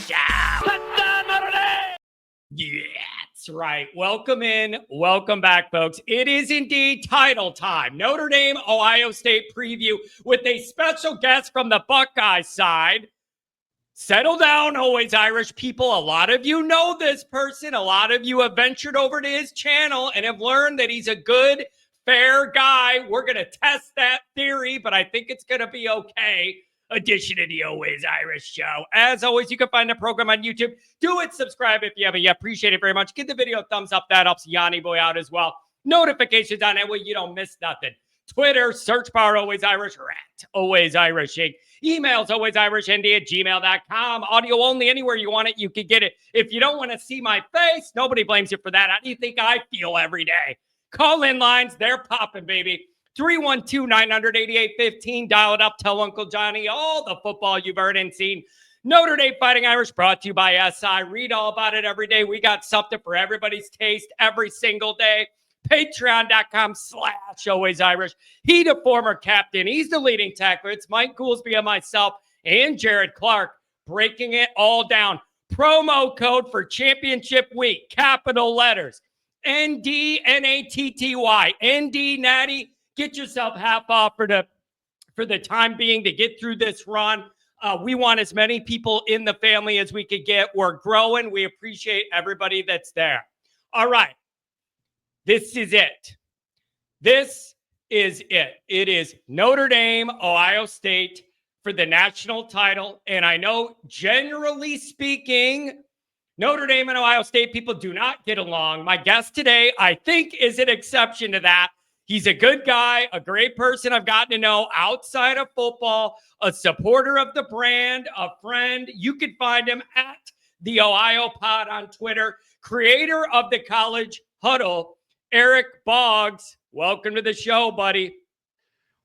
Show. Yeah, that's right. Welcome in. Welcome back, folks. It is indeed title time. Notre Dame, Ohio State preview with a special guest from the Buckeye side. Settle down, always Irish people. A lot of you know this person. A lot of you have ventured over to his channel and have learned that he's a good, fair guy. We're going to test that theory, but I think it's going to be okay. Edition of the Always Irish Show. As always, you can find the program on YouTube. Do it. Subscribe if you haven't yet. Appreciate it very much. Give the video a thumbs up. That helps Yanni Boy out as well. Notifications on that way you don't miss nothing. Twitter, search bar Always Irish or at Always Irish Inc. Emails alwaysirishnd@gmail.com. Audio only, anywhere you want it, you can get it. If you don't want to see my face, nobody blames you for that. How do you think I feel every day? Call in lines, they're popping, baby. 312-900-8815. Dial it up. Tell Uncle Johnny all the football you've heard and seen. Notre Dame Fighting Irish brought to you by SI. Read all about it every day. We got something for everybody's taste every single day. Patreon.com/Always Irish. He the former captain. He's the leading tackler. It's Mike Goolsby and myself and Jared Clark breaking it all down. Promo code for championship week. Capital letters. NDNATTY. ND Natty. Get yourself half off for the time being to get through this run. We want as many people in the family as we could get. We're growing. We appreciate everybody that's there. All right. This is it. This is it. It is Notre Dame, Ohio State for the national title. And I know, generally speaking, Notre Dame and Ohio State people do not get along. My guest today, I think, is an exception to that. He's a good guy, a great person I've gotten to know outside of football, a supporter of the brand, a friend. You can find him at the Ohio Pod on Twitter, creator of the College Huddle, Eric Boggs. Welcome to the show, buddy.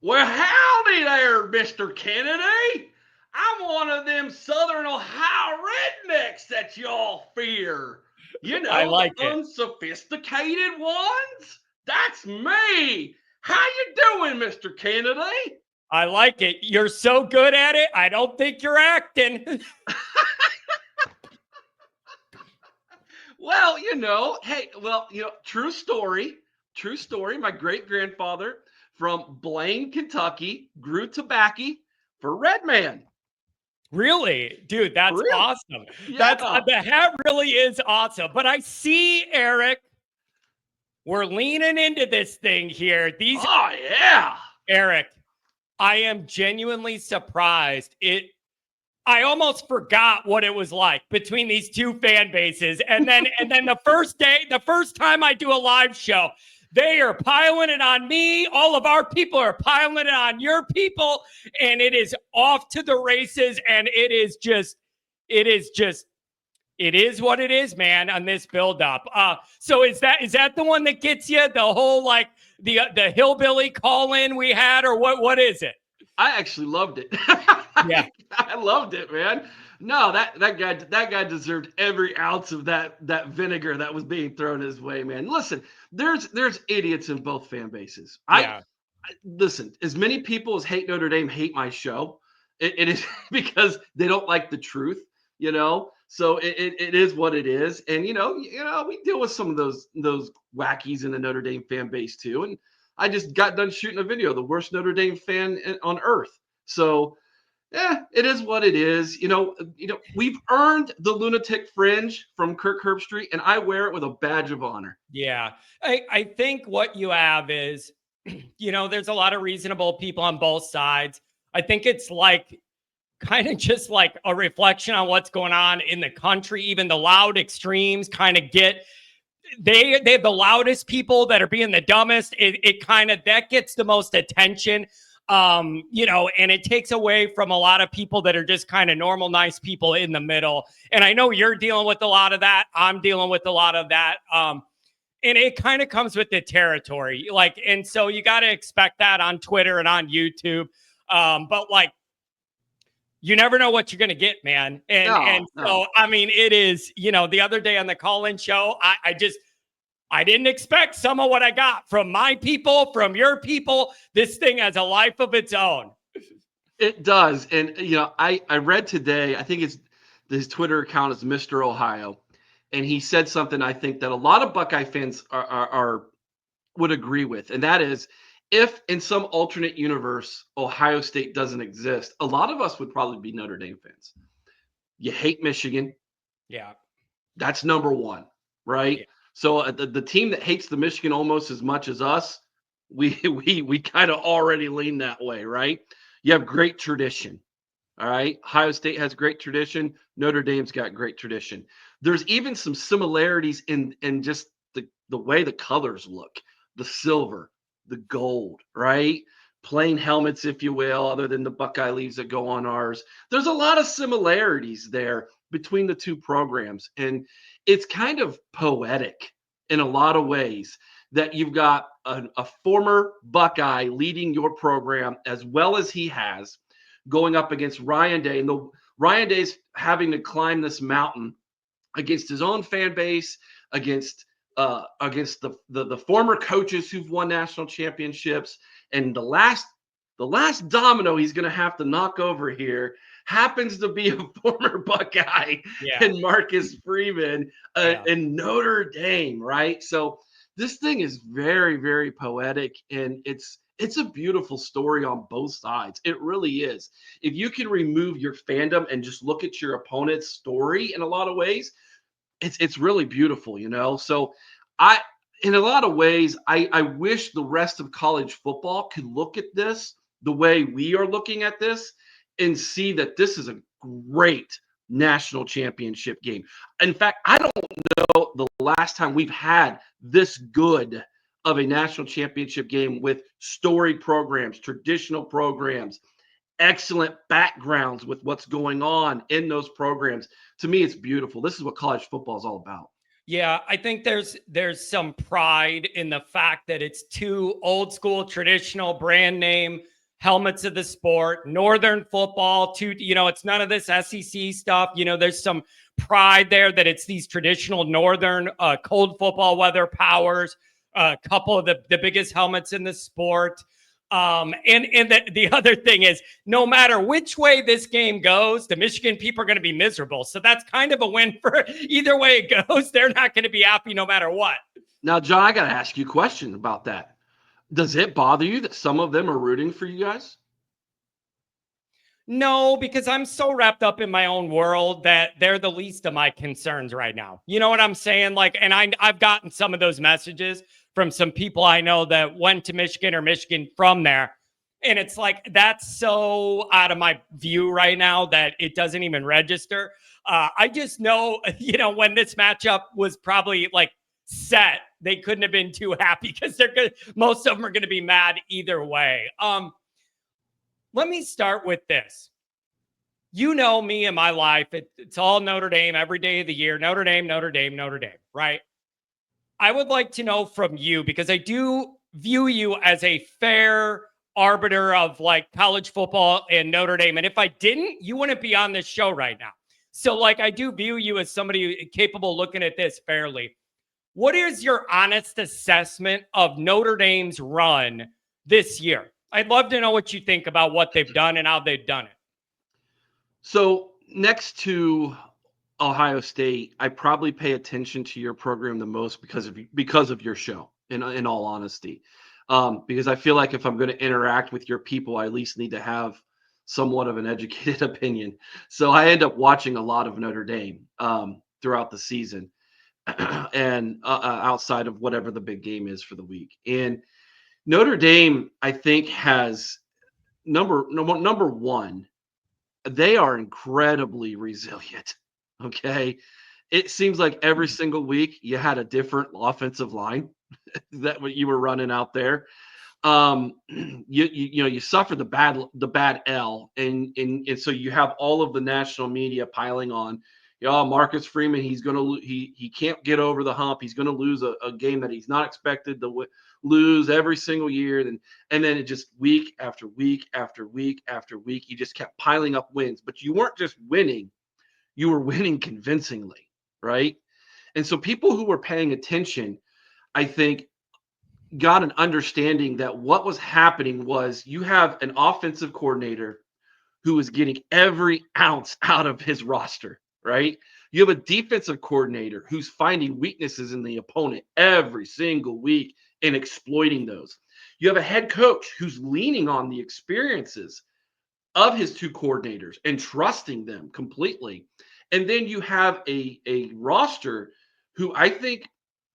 Well, howdy there, Mr. Kennedy. I'm one of them Southern Ohio rednecks that y'all fear. You know, I like the it. Unsophisticated ones. That's me. How you doing, Mr. Kennedy? I like it. You're so good at it. I don't think you're acting. Well, true story. True story. My great-grandfather from Blaine, Kentucky, grew tobacco for Redman. Really? Dude, that's awesome. Yeah. The hat really is awesome. But I see, Eric, we're leaning into this thing here. Oh, yeah. Eric, I am genuinely surprised. I almost forgot what it was like between these two fan bases. And then the first time I do a live show, they are piling it on me. All of our people are piling it on your people. And it is off to the races. And it is what it is, man, on this buildup. So is that the one that gets you? The whole, like, the hillbilly call-in we had, or what is it? I actually loved it. Yeah. I loved it, man. No, that guy deserved every ounce of that vinegar that was being thrown his way, man. Listen, there's idiots in both fan bases. Yeah. Listen, as many people as hate Notre Dame hate my show. It is because they don't like the truth, you know. So it is what it is, and you know we deal with some of those wackies in the Notre Dame fan base too. And I just got done shooting a video, the worst Notre Dame fan on earth. So yeah, it is what it is. You know, we've earned the lunatic fringe from Kirk Herbstreit, and I wear it with a badge of honor. Yeah, I think what you have is, there's a lot of reasonable people on both sides. I think it's like kind of just like a reflection on what's going on in the country. Even the loud extremes kind of they have the loudest people that are being the dumbest. It kind of, that gets the most attention. And it takes away from a lot of people that are just kind of normal, nice people in the middle. And I know you're dealing with a lot of that. I'm dealing with a lot of that. And it kind of comes with the territory. And so you got to expect that on Twitter and on YouTube. But you never know what you're going to get, man. So, I mean, it is, the other day on the call-in show, I didn't expect some of what I got from my people, from your people. This thing has a life of its own. It does. And, I read today, I think it's his Twitter account is Mr. Ohio, and he said something I think that a lot of Buckeye fans are would agree with, and that is, if in some alternate universe Ohio State doesn't exist, a lot of us would probably be Notre Dame fans. You hate Michigan. Yeah. That's number one, right? Yeah. So the team that hates the Michigan almost as much as us, we kind of already lean that way, right? You have great tradition. All right. Ohio State has great tradition. Notre Dame's got great tradition. There's even some similarities in just the way the colors look, the silver, the gold, right? Plain helmets, if you will, other than the Buckeye leaves that go on ours. There's a lot of similarities there between the two programs. And it's kind of poetic in a lot of ways that you've got a former Buckeye leading your program as well as he has, going up against Ryan Day. And Ryan Day's having to climb this mountain against his own fan base, against the former coaches who've won national championships. And the last domino he's going to have to knock over here happens to be a former Buckeye and Marcus Freeman in Notre Dame, right? So this thing is very, very poetic, and it's a beautiful story on both sides. It really is. If you can remove your fandom and just look at your opponent's story in a lot of ways, it's really beautiful, you know? So in a lot of ways, I wish the rest of college football could look at this the way we are looking at this and see that this is a great national championship game. In fact, I don't know the last time we've had this good of a national championship game with storied programs, traditional programs, excellent backgrounds with what's going on in those programs. To me, it's beautiful. This is what college football is all about. Yeah, I think there's some pride in the fact that it's two old school traditional brand name helmets of the sport, Northern football, it's none of this SEC stuff. There's some pride there that it's these traditional Northern cold football weather powers, a couple of the biggest helmets in the sport. And the other thing is, no matter which way this game goes, the Michigan people are going to be miserable. So that's kind of a win for either way it goes. They're not going to be happy no matter what. Now, John, I got to ask you a question about that. Does it bother you that some of them are rooting for you guys? No, because I'm so wrapped up in my own world that they're the least of my concerns right now. You know what I'm saying? And I've gotten some of those messages from some people I know that went to Michigan or Michigan from there. And it's like, that's so out of my view right now that it doesn't even register. I just know, when this matchup was probably set, they couldn't have been too happy because most of them are going to be mad either way. Let me start with this. You know me in my life, it's all Notre Dame every day of the year. Notre Dame, Notre Dame, Notre Dame, right? I would like to know from you, because I do view you as a fair arbiter of college football and Notre Dame. And if I didn't, you wouldn't be on this show right now. So I do view you as somebody capable of looking at this fairly. What is your honest assessment of Notre Dame's run this year? I'd love to know what you think about what they've done and how they've done it. So next to Ohio State, I probably pay attention to your program the most because of your show. In all honesty, because I feel like if I'm going to interact with your people, I at least need to have somewhat of an educated opinion. So I end up watching a lot of Notre Dame throughout the season, and outside of whatever the big game is for the week. And Notre Dame, I think, has number one, they are incredibly resilient. Okay. It seems like every single week you had a different offensive line that what you were running out there. You suffer the bad L, and so you have all of the national media piling on. Marcus Freeman, he can't get over the hump. He's going to lose a game that he's not expected to lose every single year. And then it just week after week after week after week, you just kept piling up wins. But you weren't just winning, you were winning convincingly, right? And so people who were paying attention, I think, got an understanding that what was happening was you have an offensive coordinator who is getting every ounce out of his roster. right? You have a defensive coordinator who's finding weaknesses in the opponent every single week and exploiting those. You have a head coach who's leaning on the experiences of his two coordinators and trusting them completely. And then you have a roster who I think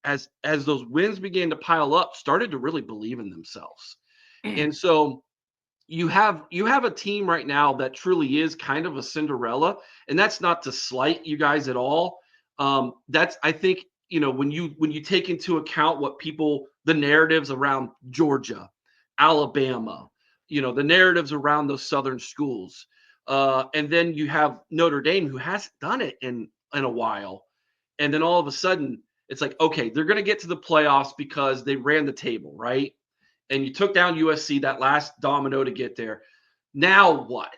as those wins began to pile up started to really believe in themselves. And so you have a team right now that truly is kind of a Cinderella, and that's not to slight you guys at all. That's I think when you take into account what people the narratives around Georgia, Alabama, the narratives around those southern schools, and then you have Notre Dame who hasn't done it in a while, and then all of a sudden it's like okay they're going to get to the playoffs because they ran the table right and you took down USC, that last domino to get there. Now what?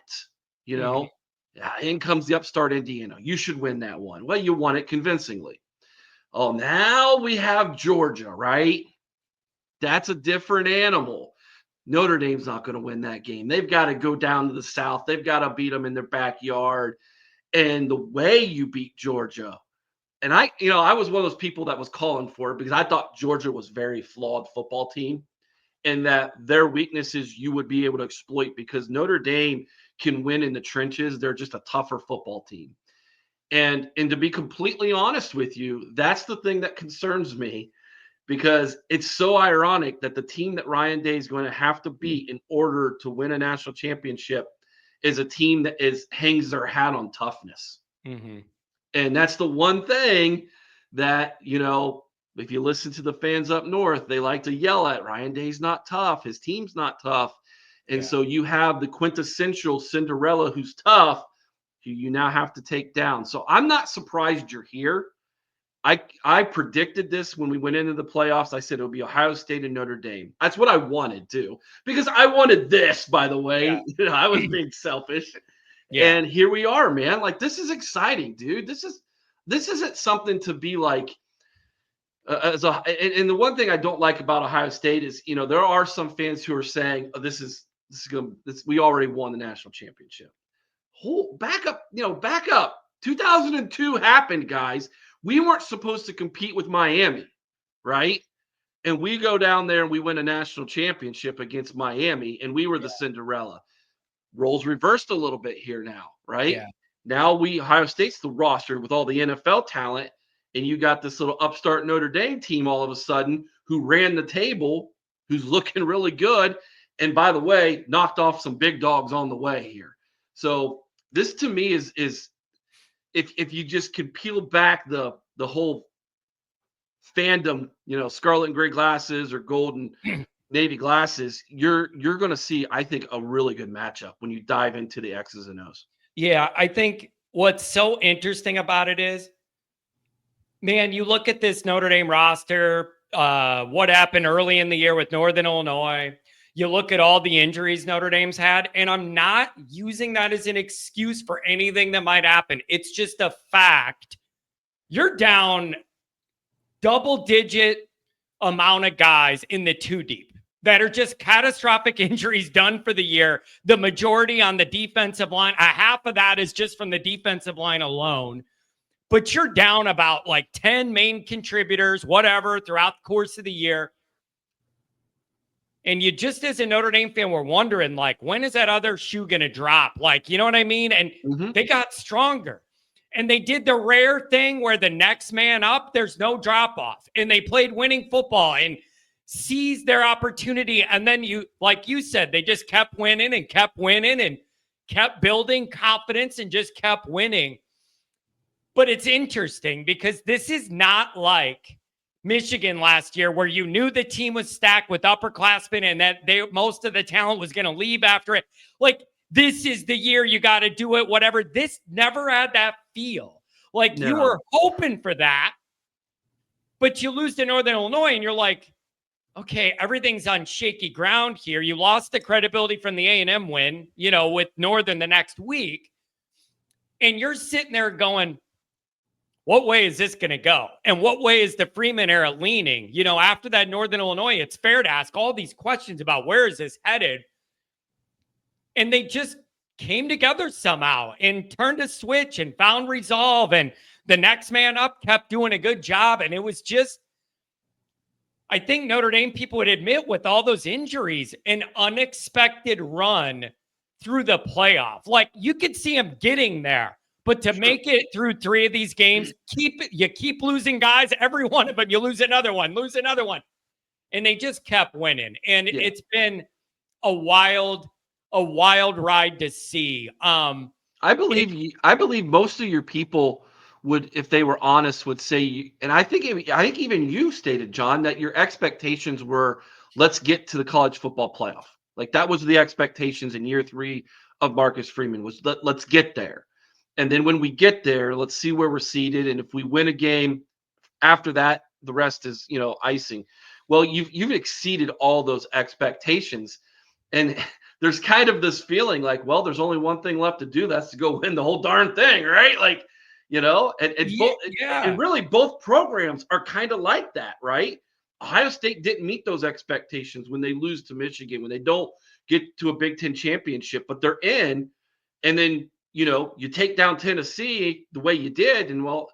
You Mhm. know, in comes the upstart Indiana. You should win that one. Well, you won it convincingly. Oh, now we have Georgia, right? That's a different animal. Notre Dame's not going to win that game. They've got to go down to the South. They've got to beat them in their backyard. And the way you beat Georgia, and I was one of those people that was calling for it because I thought Georgia was a very flawed football team and that their weaknesses you would be able to exploit because Notre Dame can win in the trenches. They're just a tougher football team. And to be completely honest with you, that's the thing that concerns me because it's so ironic that the team that Ryan Day is going to have to beat in order to win a national championship is a team that hangs their hat on toughness. Mhm. And that's the one thing that, if you listen to the fans up north, they like to yell at Ryan Day's not tough. His team's not tough. And Yeah. so you have the quintessential Cinderella who's tough, who you now have to take down. So I'm not surprised you're here. I predicted this when we went into the playoffs. I said it would be Ohio State and Notre Dame. That's what I wanted to, because I wanted this, by the way. I was being selfish. Yeah. And here we are, man. Like this is exciting, dude. This isn't something to be like and the one thing I don't like about Ohio State is, there are some fans who are saying, oh, this is going this we already won the national championship. Back up, back up. 2002 happened, guys. We weren't supposed to compete with Miami, right? And we go down there and we win a national championship against Miami, and we were the Cinderella. Roles reversed a little bit here now, right? Yeah. Now Ohio State's the roster with all the NFL talent, and you got this little upstart Notre Dame team all of a sudden who ran the table, who's looking really good, and by the way, knocked off some big dogs on the way here. So this to me is if you just can peel back the whole fandom, scarlet and gray glasses or gold and navy glasses, you're going to see, I think, a really good matchup when you dive into the X's and O's. Yeah. I think what's so interesting about it is, man, you look at this Notre Dame roster, what happened early in the year with Northern Illinois. You look at all the injuries Notre Dame's had, and I'm not using that as an excuse for anything that might happen. It's just a fact. You're down double-digit amount of guys in the two deep that are just catastrophic injuries done for the year. The majority on the defensive line, a half of that is just from the defensive line alone. But you're down about like 10 main contributors, whatever, throughout the course of the year. And you just, as a Notre Dame fan, were wondering, like, when is that other shoe going to drop? Like, you know what I mean? And they got stronger. And they did the rare thing where the next man up, there's no drop off. And they played winning football and seized their opportunity. And then like you said, they just kept winning and kept building confidence and just kept winning. But it's interesting because this is not like Michigan last year where you knew the team was stacked with upperclassmen and that most of the talent was going to leave after it. Like, this is the year you got to do it, whatever. This never had that feel. Like, you were hoping for that, but you lose to Northern Illinois and you're like, okay, everything's on shaky ground here. You lost the credibility from the A&M win, with Northern the next week. And you're sitting there going, what way is this going to go? And what way is the Freeman era leaning? After that Northern Illinois, it's fair to ask all these questions about where is this headed? And they just came together somehow and turned a switch and found resolve. And the next man up kept doing a good job. And it was just, I think Notre Dame people would admit, with all those injuries, an unexpected run through the playoff. Like, you could see him getting there, but to make it through 3 of these games, you keep losing guys. Every one of them, you lose another one. And they just kept winning. And it's been a wild ride to see. I believe most of your people would, if they were honest, would say, and I think even you stated, John, that your expectations were, let's get to the college football playoff. Like, that was the expectations in year 3 of Marcus Freeman, was let's get there. And then when we get there, let's see where we're seated. And if we win a game after that, the rest is, icing. Well, you've exceeded all those expectations. And there's kind of this feeling like, well, there's only one thing left to do. That's to go win the whole darn thing, right? Like, and really both programs are kind of like that, right? Ohio State didn't meet those expectations when they lose to Michigan, when they don't get to a Big Ten championship, but they're in. And then, you take down Tennessee the way you did, and well,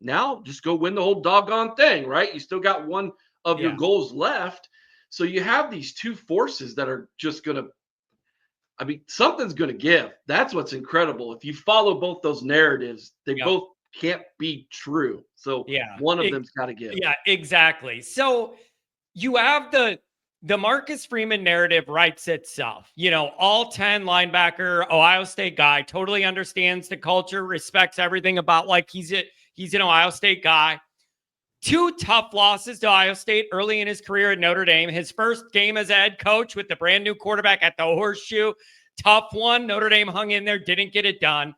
now just go win the whole doggone thing, right? You still got one of your goals left. So you have these two forces that are just going to, something's going to give. That's what's incredible. If you follow both those narratives, they both can't be true. So one of them's got to give. Yeah, exactly. So you have the Marcus Freeman narrative writes itself. All 10 linebacker, Ohio State guy, totally understands the culture, respects everything about, like, he's an Ohio State guy. 2 tough losses to Ohio State early in his career at Notre Dame. His first game as a head coach with the brand new quarterback at the Horseshoe. Tough one. Notre Dame hung in there, didn't get it done.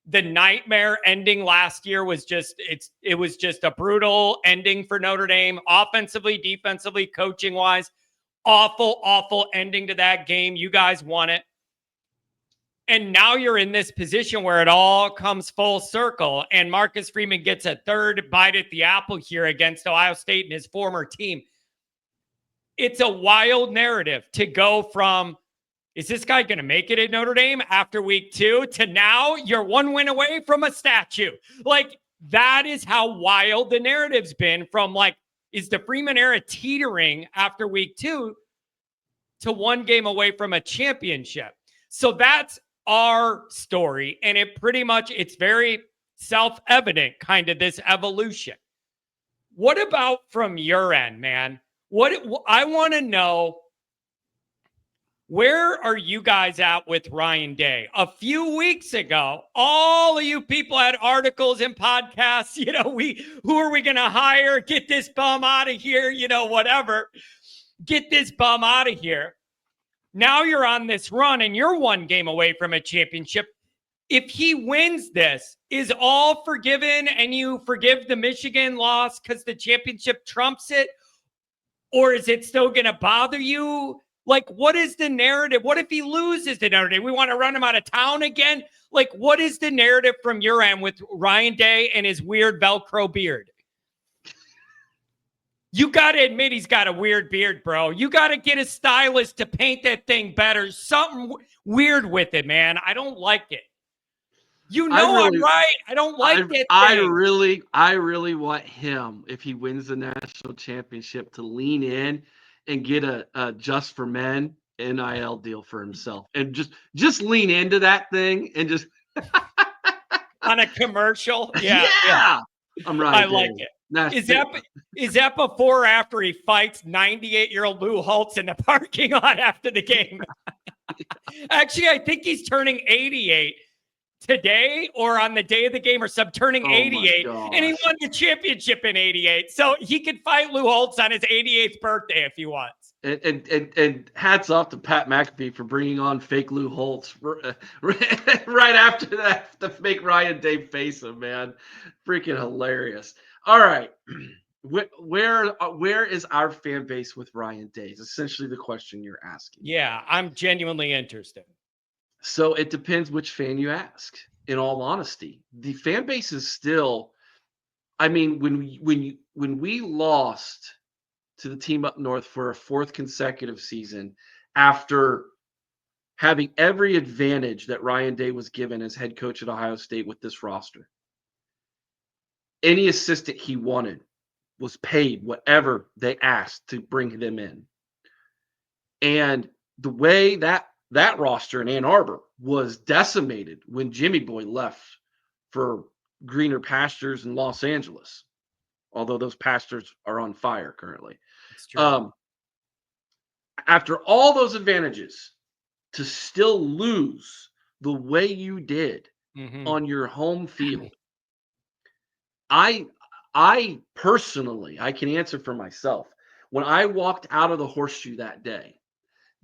The nightmare ending last year was just a brutal ending for Notre Dame, offensively, defensively, coaching wise. Awful ending to that game. You guys won it. And now you're in this position where it all comes full circle, and Marcus Freeman gets a third bite at the apple here against Ohio State and his former team. It's a wild narrative to go from, is this guy going to make it at Notre Dame after week 2, to now you're 1 win away from a statue. Like, that is how wild the narrative's been, from, like, is the Freeman era teetering after week 2 to 1 game away from a championship? So that's our story. And it's very self-evident, kind of this evolution. What about from your end, man? I want to know, where are you guys at with Ryan Day? A few weeks ago, all of you people had articles and podcasts, who are we going to hire? Get this bum out of here, whatever. Get this bum out of here. Now you're on this run and you're 1 game away from a championship. If he wins this, is all forgiven and you forgive the Michigan loss because the championship trumps it? Or is it still going to bother you? Like, what is the narrative? What if he loses to Notre Dame? We want to run him out of town again? Like, what is the narrative from your end with Ryan Day and his weird Velcro beard? You got to admit he's got a weird beard, bro. You got to get a stylist to paint that thing better. Something weird with it, man. I don't like it. I'm right. I don't like it. I really want him, if he wins the national championship, to lean in and get a Just for Men NIL deal for himself, and just lean into that thing and just on a commercial. Yeah. I'm right. I like it. Is that before or after he fights 98-year-old Lou Holtz in the parking lot after the game? Actually, I think he's turning 88 today, or on the day of the game, or turning 88, and he won the championship in 88. So he could fight Lou Holtz on his 88th birthday if he wants. And hats off to Pat McAfee for bringing on fake Lou Holtz right after that to make Ryan Day face him, man. Freaking hilarious. All right. Where is our fan base with Ryan Day? Is essentially the question you're asking. Yeah, I'm genuinely interested. So it depends which fan you ask, in all honesty. The fan base is still, when we lost to the team up north for a 4th consecutive season after having every advantage that Ryan Day was given as head coach at Ohio State with this roster. Any assistant he wanted was paid whatever they asked to bring them in. And the way that roster in Ann Arbor was decimated when Jimmy Boy left for greener pastures in Los Angeles, although those pastures are on fire currently. It's true. After all those advantages, to still lose the way you did on your home field, I personally, I can answer for myself. When I walked out of the horseshoe that day,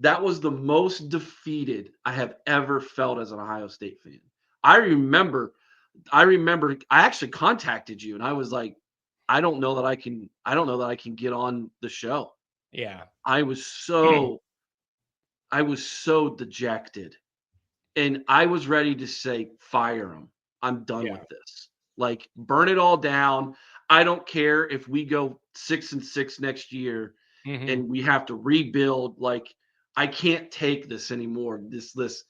that was the most defeated I have ever felt as an Ohio State fan. I remember I actually contacted you and I was like, I don't know that I can get on the show. Yeah. I was so dejected. And I was ready to say, fire him. I'm done Yeah. with this. Like, burn it all down. I don't care if we go 6-6 next year and we have to rebuild. Like, I can't take this anymore. This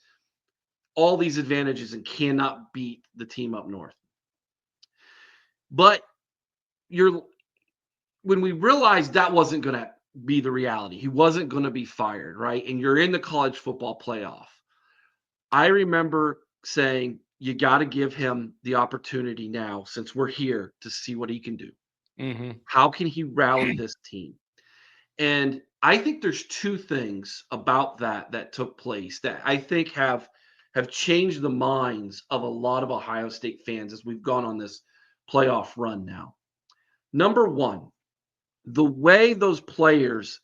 all these advantages and cannot beat the team up north. But when we realized that wasn't going to be the reality, he wasn't going to be fired, right? And you're in the college football playoff. I remember saying, you got to give him the opportunity now, since we're here, to see what he can do. How can he rally this team? And I think there's two things about that took place that I think have changed the minds of a lot of Ohio State fans as we've gone on this playoff run now. Number one, the way those players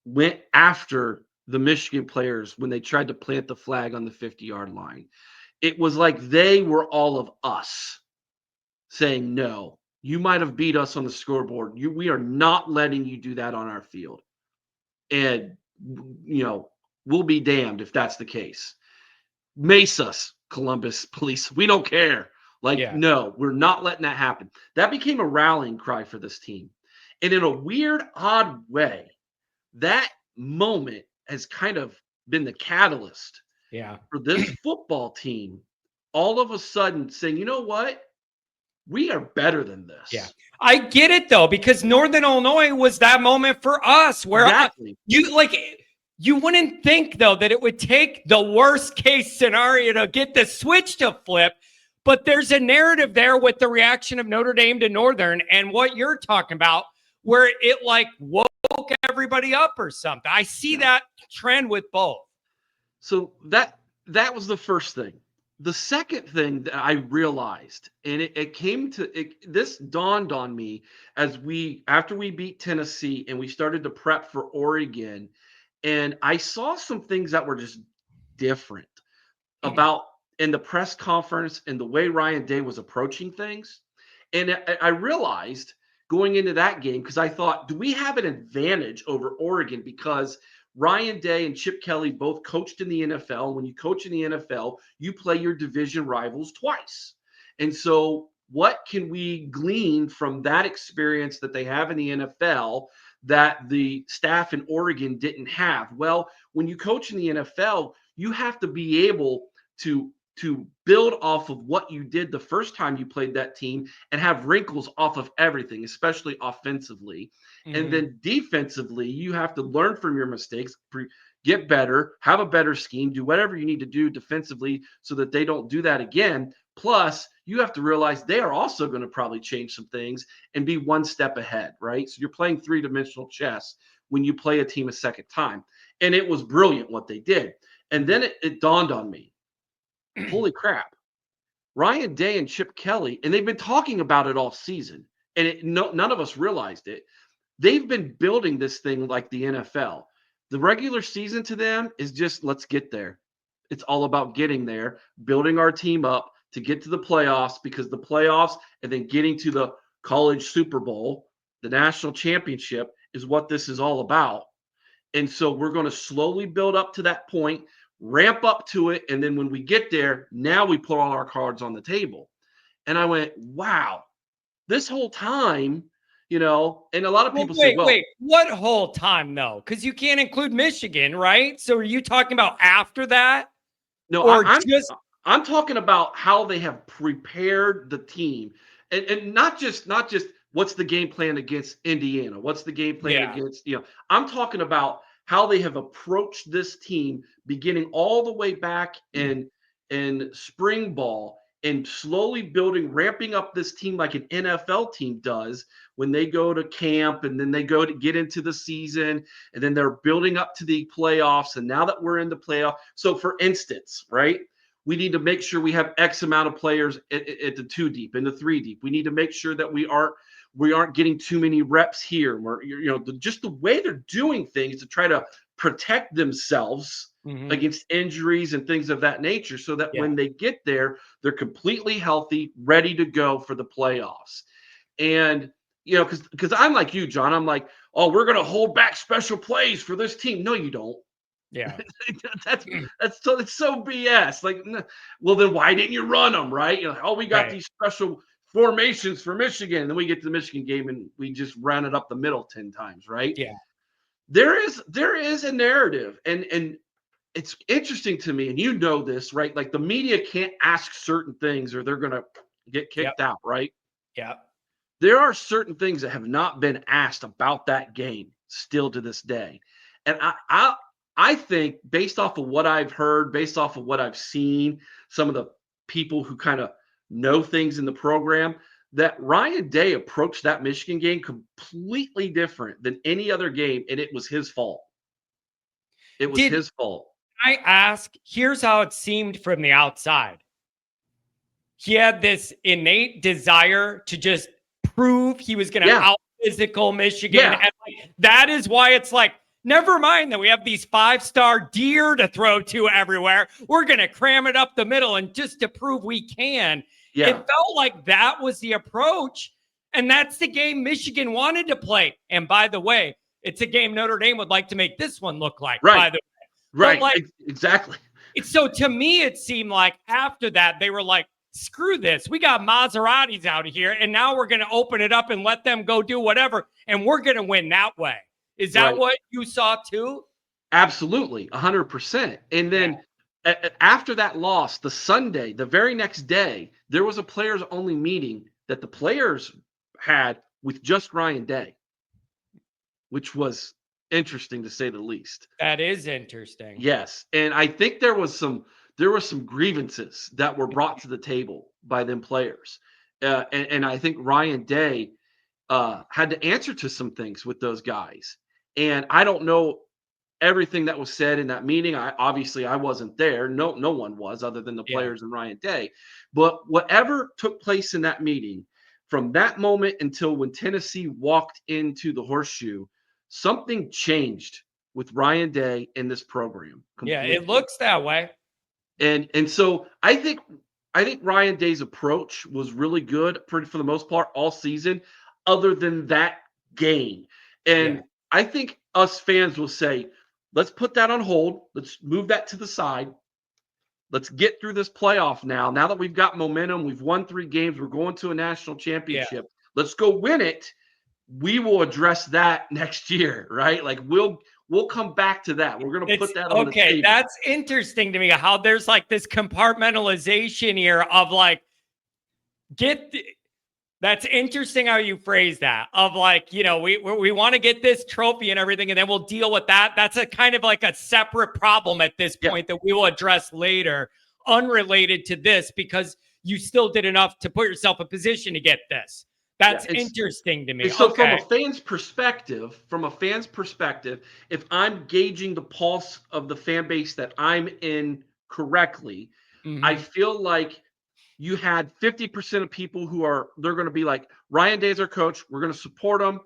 went after the Michigan players when they tried to plant the flag on the 50-yard line. It was like they were all of us saying, no, you might have beat us on the scoreboard. We are not letting you do that on our field. And, we'll be damned if that's the case. Mace us, Columbus police. We don't care. No, we're not letting that happen. That became a rallying cry for this team. And in a weird, odd way, that moment has kind of been the catalyst for this football team all of a sudden saying, you know what? We are better than this. Yeah. I get it though, because Northern Illinois was that moment for us where exactly. You wouldn't think though that it would take the worst case scenario to get the switch to flip, but there's a narrative there with the reaction of Notre Dame to Northern and what you're talking about where it woke everybody up or something. I see that trend with both. So that was the first thing. The second thing that I realized, and this dawned on me after we beat Tennessee and we started to prep for Oregon, and I saw some things that were just different about in the press conference and the way Ryan Day was approaching things. And I realized going into that game, because I thought, do we have an advantage over Oregon because Ryan Day and Chip Kelly both coached in the NFL. When you coach in the NFL, you play your division rivals twice. And so what can we glean from that experience that they have in the NFL that the staff in Oregon didn't have? Well, when you coach in the NFL, you have to be able to build off of what you did the first time you played that team and have wrinkles off of everything, especially offensively. And then defensively, you have to learn from your mistakes, get better, have a better scheme, do whatever you need to do defensively so that they don't do that again. Plus, you have to realize they are also going to probably change some things and be one step ahead, right? So you're playing three-dimensional chess when you play a team a second time. And it was brilliant what they did. And then it dawned on me, holy crap, Ryan Day and Chip Kelly, and they've been talking about it all season, and none of us realized it. They've been building this thing like the NFL. The regular season to them is just, let's get there. It's all about getting there, building our team up to get to the playoffs, because the playoffs and then getting to the college Super Bowl, the national championship, is what this is all about. And so we're going to slowly build up to that point, ramp up to it, and then when we get there, now we put all our cards on the table. And I went, wow, this whole time And a lot of Well, people say, well, wait. What whole time though? Because you can't include Michigan, right? So are you talking about after that, no, or I'm just I'm talking about how they have prepared the team, and not just what's the game plan against Indiana, what's the game plan yeah? against, I'm talking about how they have approached this team beginning all the way back in spring ball and slowly building, ramping up this team like an NFL team does when they go to camp and then they go to get into the season and then they're building up to the playoffs. And now that we're in the playoff, so for instance, right, we need to make sure we have X amount of players at the 2 deep and the 3 deep. We need to make sure that we aren't getting too many reps here. Where just the way they're doing things to try to protect themselves Mhm. against injuries and things of that nature, so that Yeah. when they get there, they're completely healthy, ready to go for the playoffs. And because I'm like you, John, I'm like, oh, we're gonna hold back special plays for this team. No, you don't. Yeah. that's it's so BS. Like, well, then why didn't you run them, right? You're like, oh, we got Right. these special formations for Michigan. And then we get to the Michigan game and we just ran it up the middle 10 times, right? Yeah. There is a narrative, and it's interesting to me, and this, right? Like the media can't ask certain things or they're gonna get Yep. kicked out, right? Yep. There are certain things that have not been asked about that game still to this day. And I think based off of what I've heard, based off of what I've seen, some of the people who kind of know things in the program, that Ryan Day approached that Michigan game completely different than any other game, and it was his fault. It was Did his fault. I ask? Here's how it seemed from the outside. He had this innate desire to just prove he was going to Yeah. out physical Michigan. Yeah. And that is why it's like, never mind that we have these 5-star deer to throw to everywhere. We're going to cram it up the middle and just to prove we can. Yeah. It felt like that was the approach. And that's the game Michigan wanted to play. And by the way, it's a game Notre Dame would like to make this one look like, Right. by the way. Right. But Exactly. so to me, it seemed like after that, they were like, screw this. We got Maseratis out of here. And now we're going to open it up and let them go do whatever. And we're going to win that way. Is that Right. what you saw too? Absolutely, 100%. And then after that loss, the Sunday, the very next day, there was a players only meeting that the players had with just Ryan Day, which was interesting to say the least. That is interesting. Yes, and I think there were some grievances that were brought to the table by them players, and I think Ryan Day had to answer to some things with those guys. And I don't know everything that was said in that meeting. I wasn't there. No one was, other than the Yeah. players and Ryan Day. But whatever took place in that meeting, from that moment until when Tennessee walked into the horseshoe, something changed with Ryan Day in this program Yeah, completely. it looks that way. And so I think Ryan Day's approach was really good for the most part all season, other than that game. And Yeah. I think us fans will say, let's put that on hold. Let's move that to the side. Let's get through this playoff now. Now that we've got momentum, we've won 3 games, we're going to a national championship. Let's go win it. We will address that next year, right? Like we'll come back to that. We're going to put that on the table. That's interesting to me how there's like this compartmentalization here of like, that's interesting how you phrase that of like, we want to get this trophy and everything, and then we'll deal with that. That's a kind of like a separate problem at this point that we will address later, unrelated to this, because you still did enough to put yourself in position to get this. That's interesting to me. So from a fan's perspective, if I'm gauging the pulse of the fan base that I'm in correctly, I feel like you had 50% of people they're going to be like, Ryan Day's our coach. We're going to support him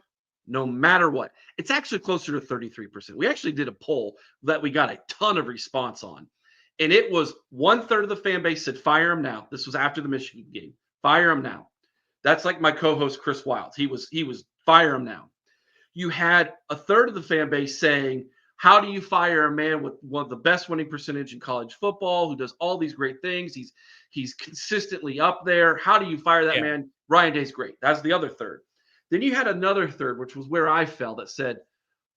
no matter what. It's actually closer to 33%. We actually did a poll that we got a ton of response on. And it was 1/3 of the fan base said, fire him now. This was after the Michigan game. Fire him now. That's like my co-host, Chris Wilds. He was fire him now. You had 1/3 of the fan base saying, how do you fire a man with one of the best winning percentage in college football, who does all these great things? He's consistently up there. How do you fire that man? Ryan Day's great. That's the other 1/3. Then you had another third, which was where I fell, that said,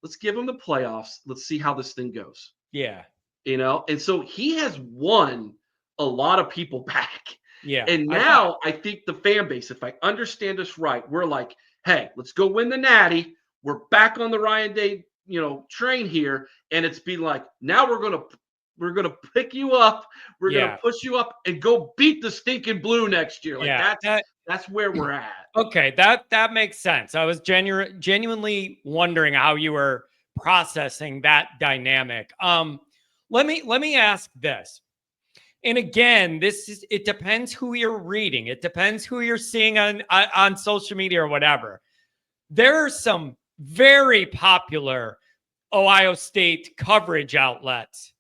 let's give him the playoffs. Let's see how this thing goes. Yeah. And so he has won a lot of people back. Yeah. And now I think the fan base, if I understand this right, we're like, hey, let's go win the Natty. We're back on the Ryan Day, train here. And it's be like, now we're gonna pick you up. We're gonna Yeah. push you up and go beat the stinking Blue next year. Like Yeah. that's where we're at. Okay, that makes sense. I was genuinely wondering how you were processing that dynamic. Let me ask this. And again, it depends who you're reading. It depends who you're seeing on social media or whatever. There are some very popular Ohio State coverage outlets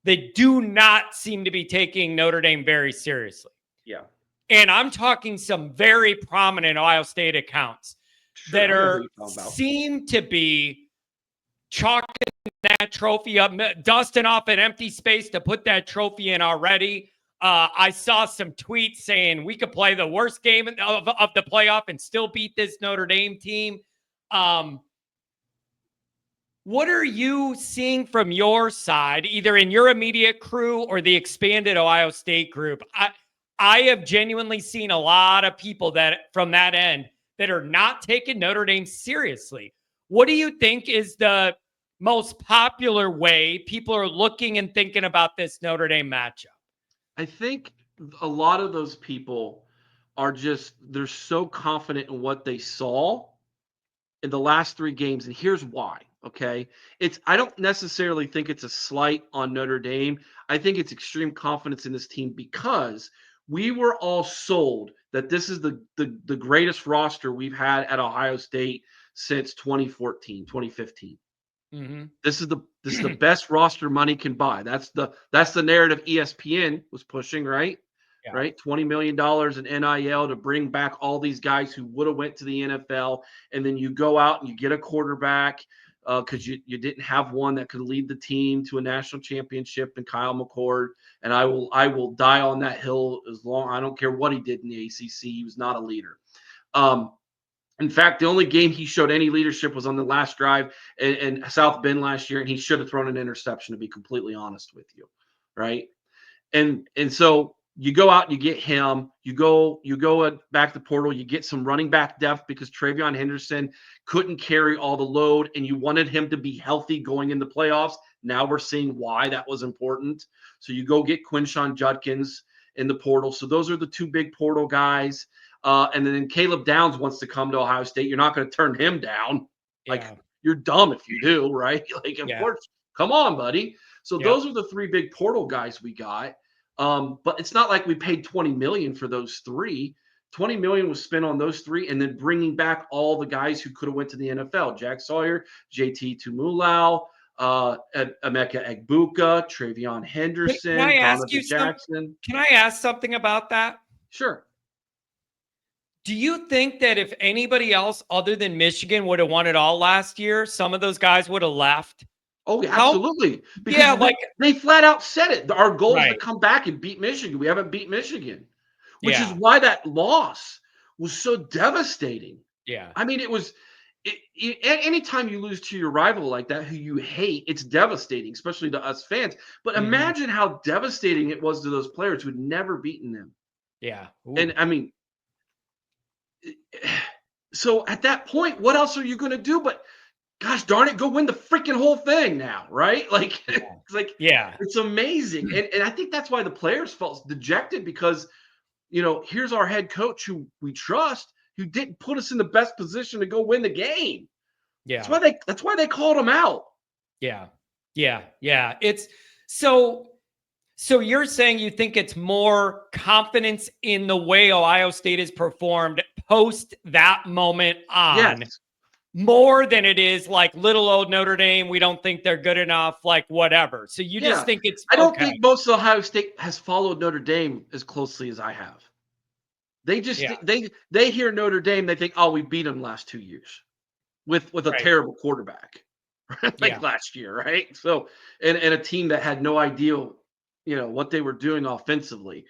that do not seem to be taking Notre Dame very seriously. Yeah. And I'm talking some very prominent Ohio State accounts that seem to be chalking that trophy up, dusting off an empty space to put that trophy in already. I saw some tweets saying we could play the worst game of the playoff and still beat this Notre Dame team. What are you seeing from your side, either in your immediate crew or the expanded Ohio State group? I have genuinely seen a lot of people that from that end that are not taking Notre Dame seriously. What do you think is the most popular way people are looking and thinking about this Notre Dame matchup? I think a lot of those people they're so confident in what they saw in the last 3 games. And here's why. Okay. I don't necessarily think it's a slight on Notre Dame. I think it's extreme confidence in this team because we were all sold that this is the greatest roster we've had at Ohio State since 2014, 2015. Mm-hmm. This is the best roster money can buy. That's the narrative ESPN was pushing, right? Yeah. Right, $20 million in NIL to bring back all these guys who would have went to the NFL, and then you go out and you get a quarterback because you didn't have one that could lead the team to a national championship in Kyle McCord. And I will die on that hill as long. I don't care what he did in the ACC. He was not a leader. In fact, the only game he showed any leadership was on the last drive in South Bend last year, and he should have thrown an interception, to be completely honest with you, right? And so you go out and you get him. You go back to the portal. You get some running back depth because Travion Henderson couldn't carry all the load, and you wanted him to be healthy going into playoffs. Now we're seeing why that was important. So you go get Quinshon Judkins in the portal. So those are the 2 big portal guys. And then Caleb Downs wants to come to Ohio State. You're not going to turn him down. Like, you're dumb if you do, right? Like, of course, come on, buddy. So those are the 3 big portal guys we got. But it's not like we paid $20 million for those 3. $20 million was spent on those 3, and then bringing back all the guys who could have went to the NFL: Jack Sawyer, JT Tumulau, Emeka Egbuka, Travion Henderson, Donovan Jackson. Can I ask something about that? Sure. Do you think that if anybody else other than Michigan would have won it all last year, some of those guys would have left? Oh, yeah, absolutely. Because they flat out said it. Our goal is to come back and beat Michigan. We haven't beat Michigan, which is why that loss was so devastating. Yeah. I mean, anytime you lose to your rival like that, who you hate, it's devastating, especially to us fans. But imagine how devastating it was to those players who had never beaten them. Yeah. Ooh. And I mean, so at that point, what else are you going to do but, gosh darn it, go win the freaking whole thing now, right? Like, it's amazing. And I think that's why the players felt dejected because, here's our head coach who we trust, who didn't put us in the best position to go win the game. Yeah. That's why they called him out. Yeah. Yeah. Yeah. It's so you're saying you think it's more confidence in the way Ohio State has performed post that moment on more than it is like little old Notre Dame. We don't think they're good enough, like whatever. So you just think it's I don't think most of Ohio State has followed Notre Dame as closely as I have. They just they hear Notre Dame, they think, oh, we beat them last 2 years with a terrible quarterback last year, right? So and a team that had no idea, what they were doing offensively.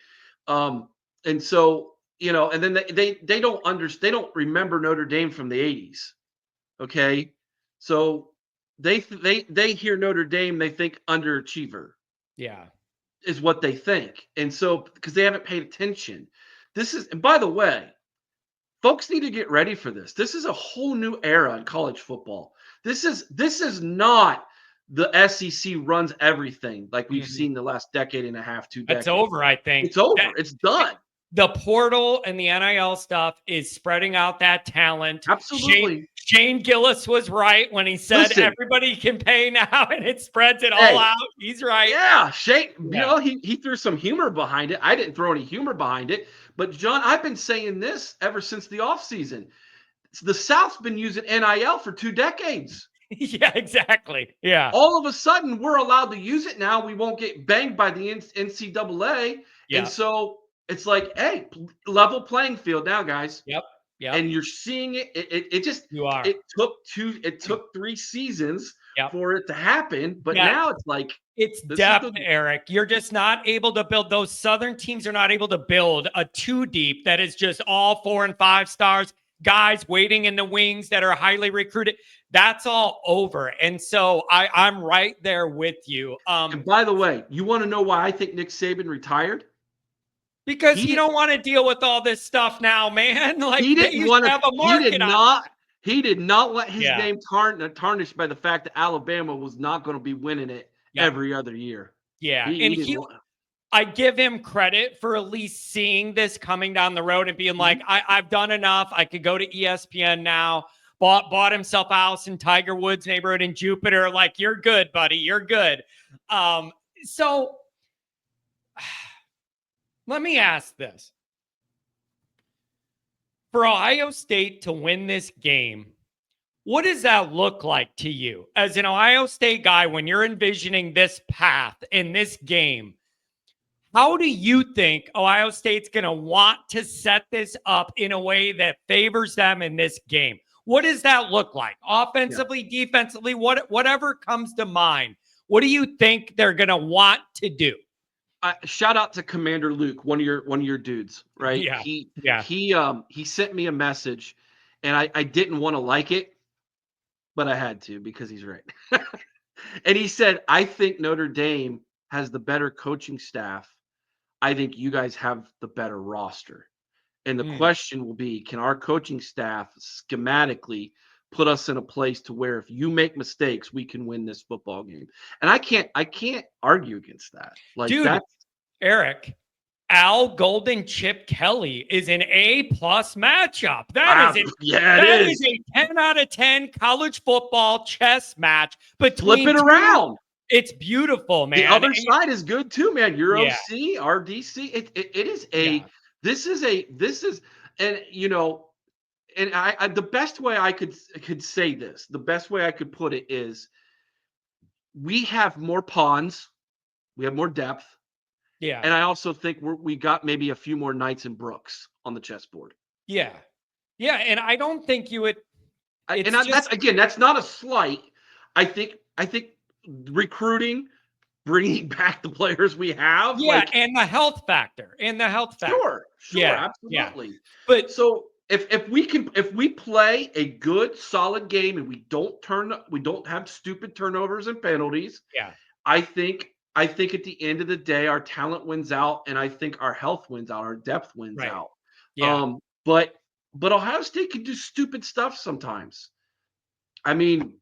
And so and then they don't remember Notre Dame from the 80s. Okay, so they hear Notre Dame, they think underachiever Yeah. is what they think, and so because they haven't paid attention. And by the way, folks need to get ready for this. This is a whole new era in college football. This is not the SEC runs everything like we've Mhm. seen the last decade and a half, 2 That's decades. over, I think. It's over. It's done. The portal and the NIL stuff is spreading out that talent. Absolutely. Shane Gillis was right when he said Listen, everybody can pay now and it spreads it all hey, out. He's right. yeah, Shane, Yeah. he threw some humor behind it. I didn't throw any humor behind it. But John, I've been saying this ever since the offseason. The South's been using NIL for 2 decades. Yeah, exactly. Yeah. All of a sudden, we're allowed to use it now. We won't get banged by the NCAA. And Yeah. so it's like, hey, level playing field now, guys. Yep. Yep. And you're seeing it. It just You are. it took 3 seasons Yep. for it to happen. But Yeah. now it's like It's this depth, is the Eric. You're just not able to build. Those Southern teams are not able to build a 2 deep that is just all 4 and 5 stars, guys waiting in the wings that are highly recruited. That's all over. And so I'm right there with you. And by the way, you want to know why I think Nick Saban retired? Because He you didn't don't want to deal with all this stuff now, man. Like he they didn't used want to to have a market on. he did not let his Yeah. name tarnished by the fact that Alabama was not going to be winning it Yep. every other year. Yeah. He didn't want. I give him credit for at least seeing this coming down the road and being like, I've done enough. I could go to ESPN now. Bought himself a house in Tiger Woods neighborhood in Jupiter. Like, you're good, buddy. You're good. So let me ask this. For Ohio State to win this game, what does that look like to you as an Ohio State guy when you're envisioning this path in this game? How do you think Ohio State's going to want to set this up in a way that favors them in this game? What does that look like? Offensively, defensively, whatever comes to mind. What do you think they're going to want to do? Shout out to Commander Luke, one of your dudes, right? Yeah. He sent me a message, and I didn't want to like it, but I had to because he's right. And he said, I think Notre Dame has the better coaching staff. I think you guys have the better roster. And the question will be, can our coaching staff schematically put us in a place to where if you make mistakes, we can win this football game? And I can't argue against that. Like, dude, Eric, Al Golden Chip Kelly is an A+ matchup. That is a 10 out of 10 college football chess match between flip it around. It's beautiful, man. The other side is good too, man. Your OC, RDC. It is a. This is, and and I the best way I could say this, the best way I could put it is, we have more pawns, we have more depth. Yeah. And I also think we got maybe a few more Knights and Brooks on the chessboard. Yeah. Yeah. And I don't think you would. That's not a slight. I think recruiting, bringing back the players we have. Yeah. And the health factor. Sure. Yeah, absolutely. Yeah. But so if we play a good solid game and we don't have stupid turnovers and penalties. Yeah. I think at the end of the day, our talent wins out, and I think our health wins out, our depth wins out. Yeah. But Ohio State can do stupid stuff sometimes. I mean,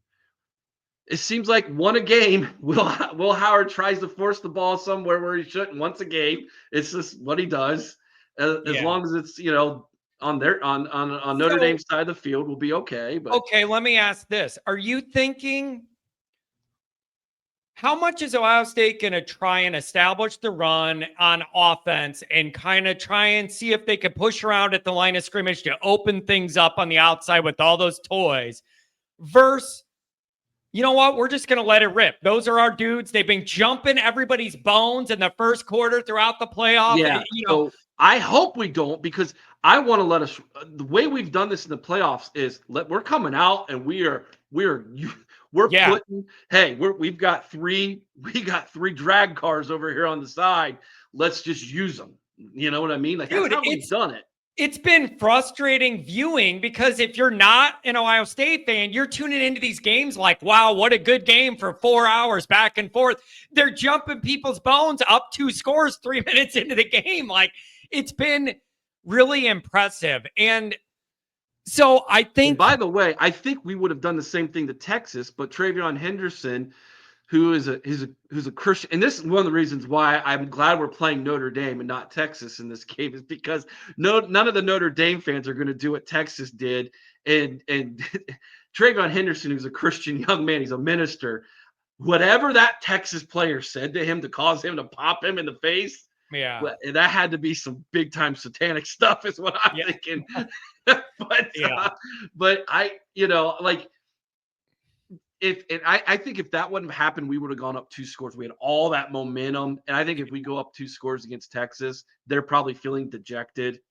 it seems like a game, Will Howard tries to force the ball somewhere where he shouldn't once a game. It's just what he does. As long as it's on Notre Dame's side of the field, we'll be okay. But okay, let me ask this: are you thinking? How much is Ohio State going to try and establish the run on offense and kind of try and see if they can push around at the line of scrimmage to open things up on the outside with all those toys versus, you know what, we're just going to let it rip. Those are our dudes. They've been jumping everybody's bones in the first quarter throughout the playoff. Yeah, so I hope we don't, because I want to let us – the way we've done this in the playoffs is we're coming out and we're putting, hey, we've got three drag cars over here on the side. Let's just use them. You know what I mean? Like, dude, that's how we've done it. It's been frustrating viewing because if you're not an Ohio State fan, you're tuning into these games like, wow, what a good game for 4 hours back and forth. They're jumping people's bones up 2 scores 3 minutes into the game. Like, it's been really impressive. And so I And think, by the way, I think we would have done the same thing to Texas, but Travion Henderson, who's a Christian, and this is one of the reasons why I'm glad we're playing Notre Dame and not Texas in this game, is because none of the Notre Dame fans are going to do what Texas did. And Travion Henderson, who's a Christian young man, he's a minister. Whatever that Texas player said to him to cause him to pop him in the face, yeah, that had to be some big time satanic stuff, is what I'm yeah, thinking. but yeah, but like I think if that wouldn't have happened, we would have gone up 2 scores. We had all that momentum, and I think if we go up 2 scores against Texas, they're probably feeling dejected,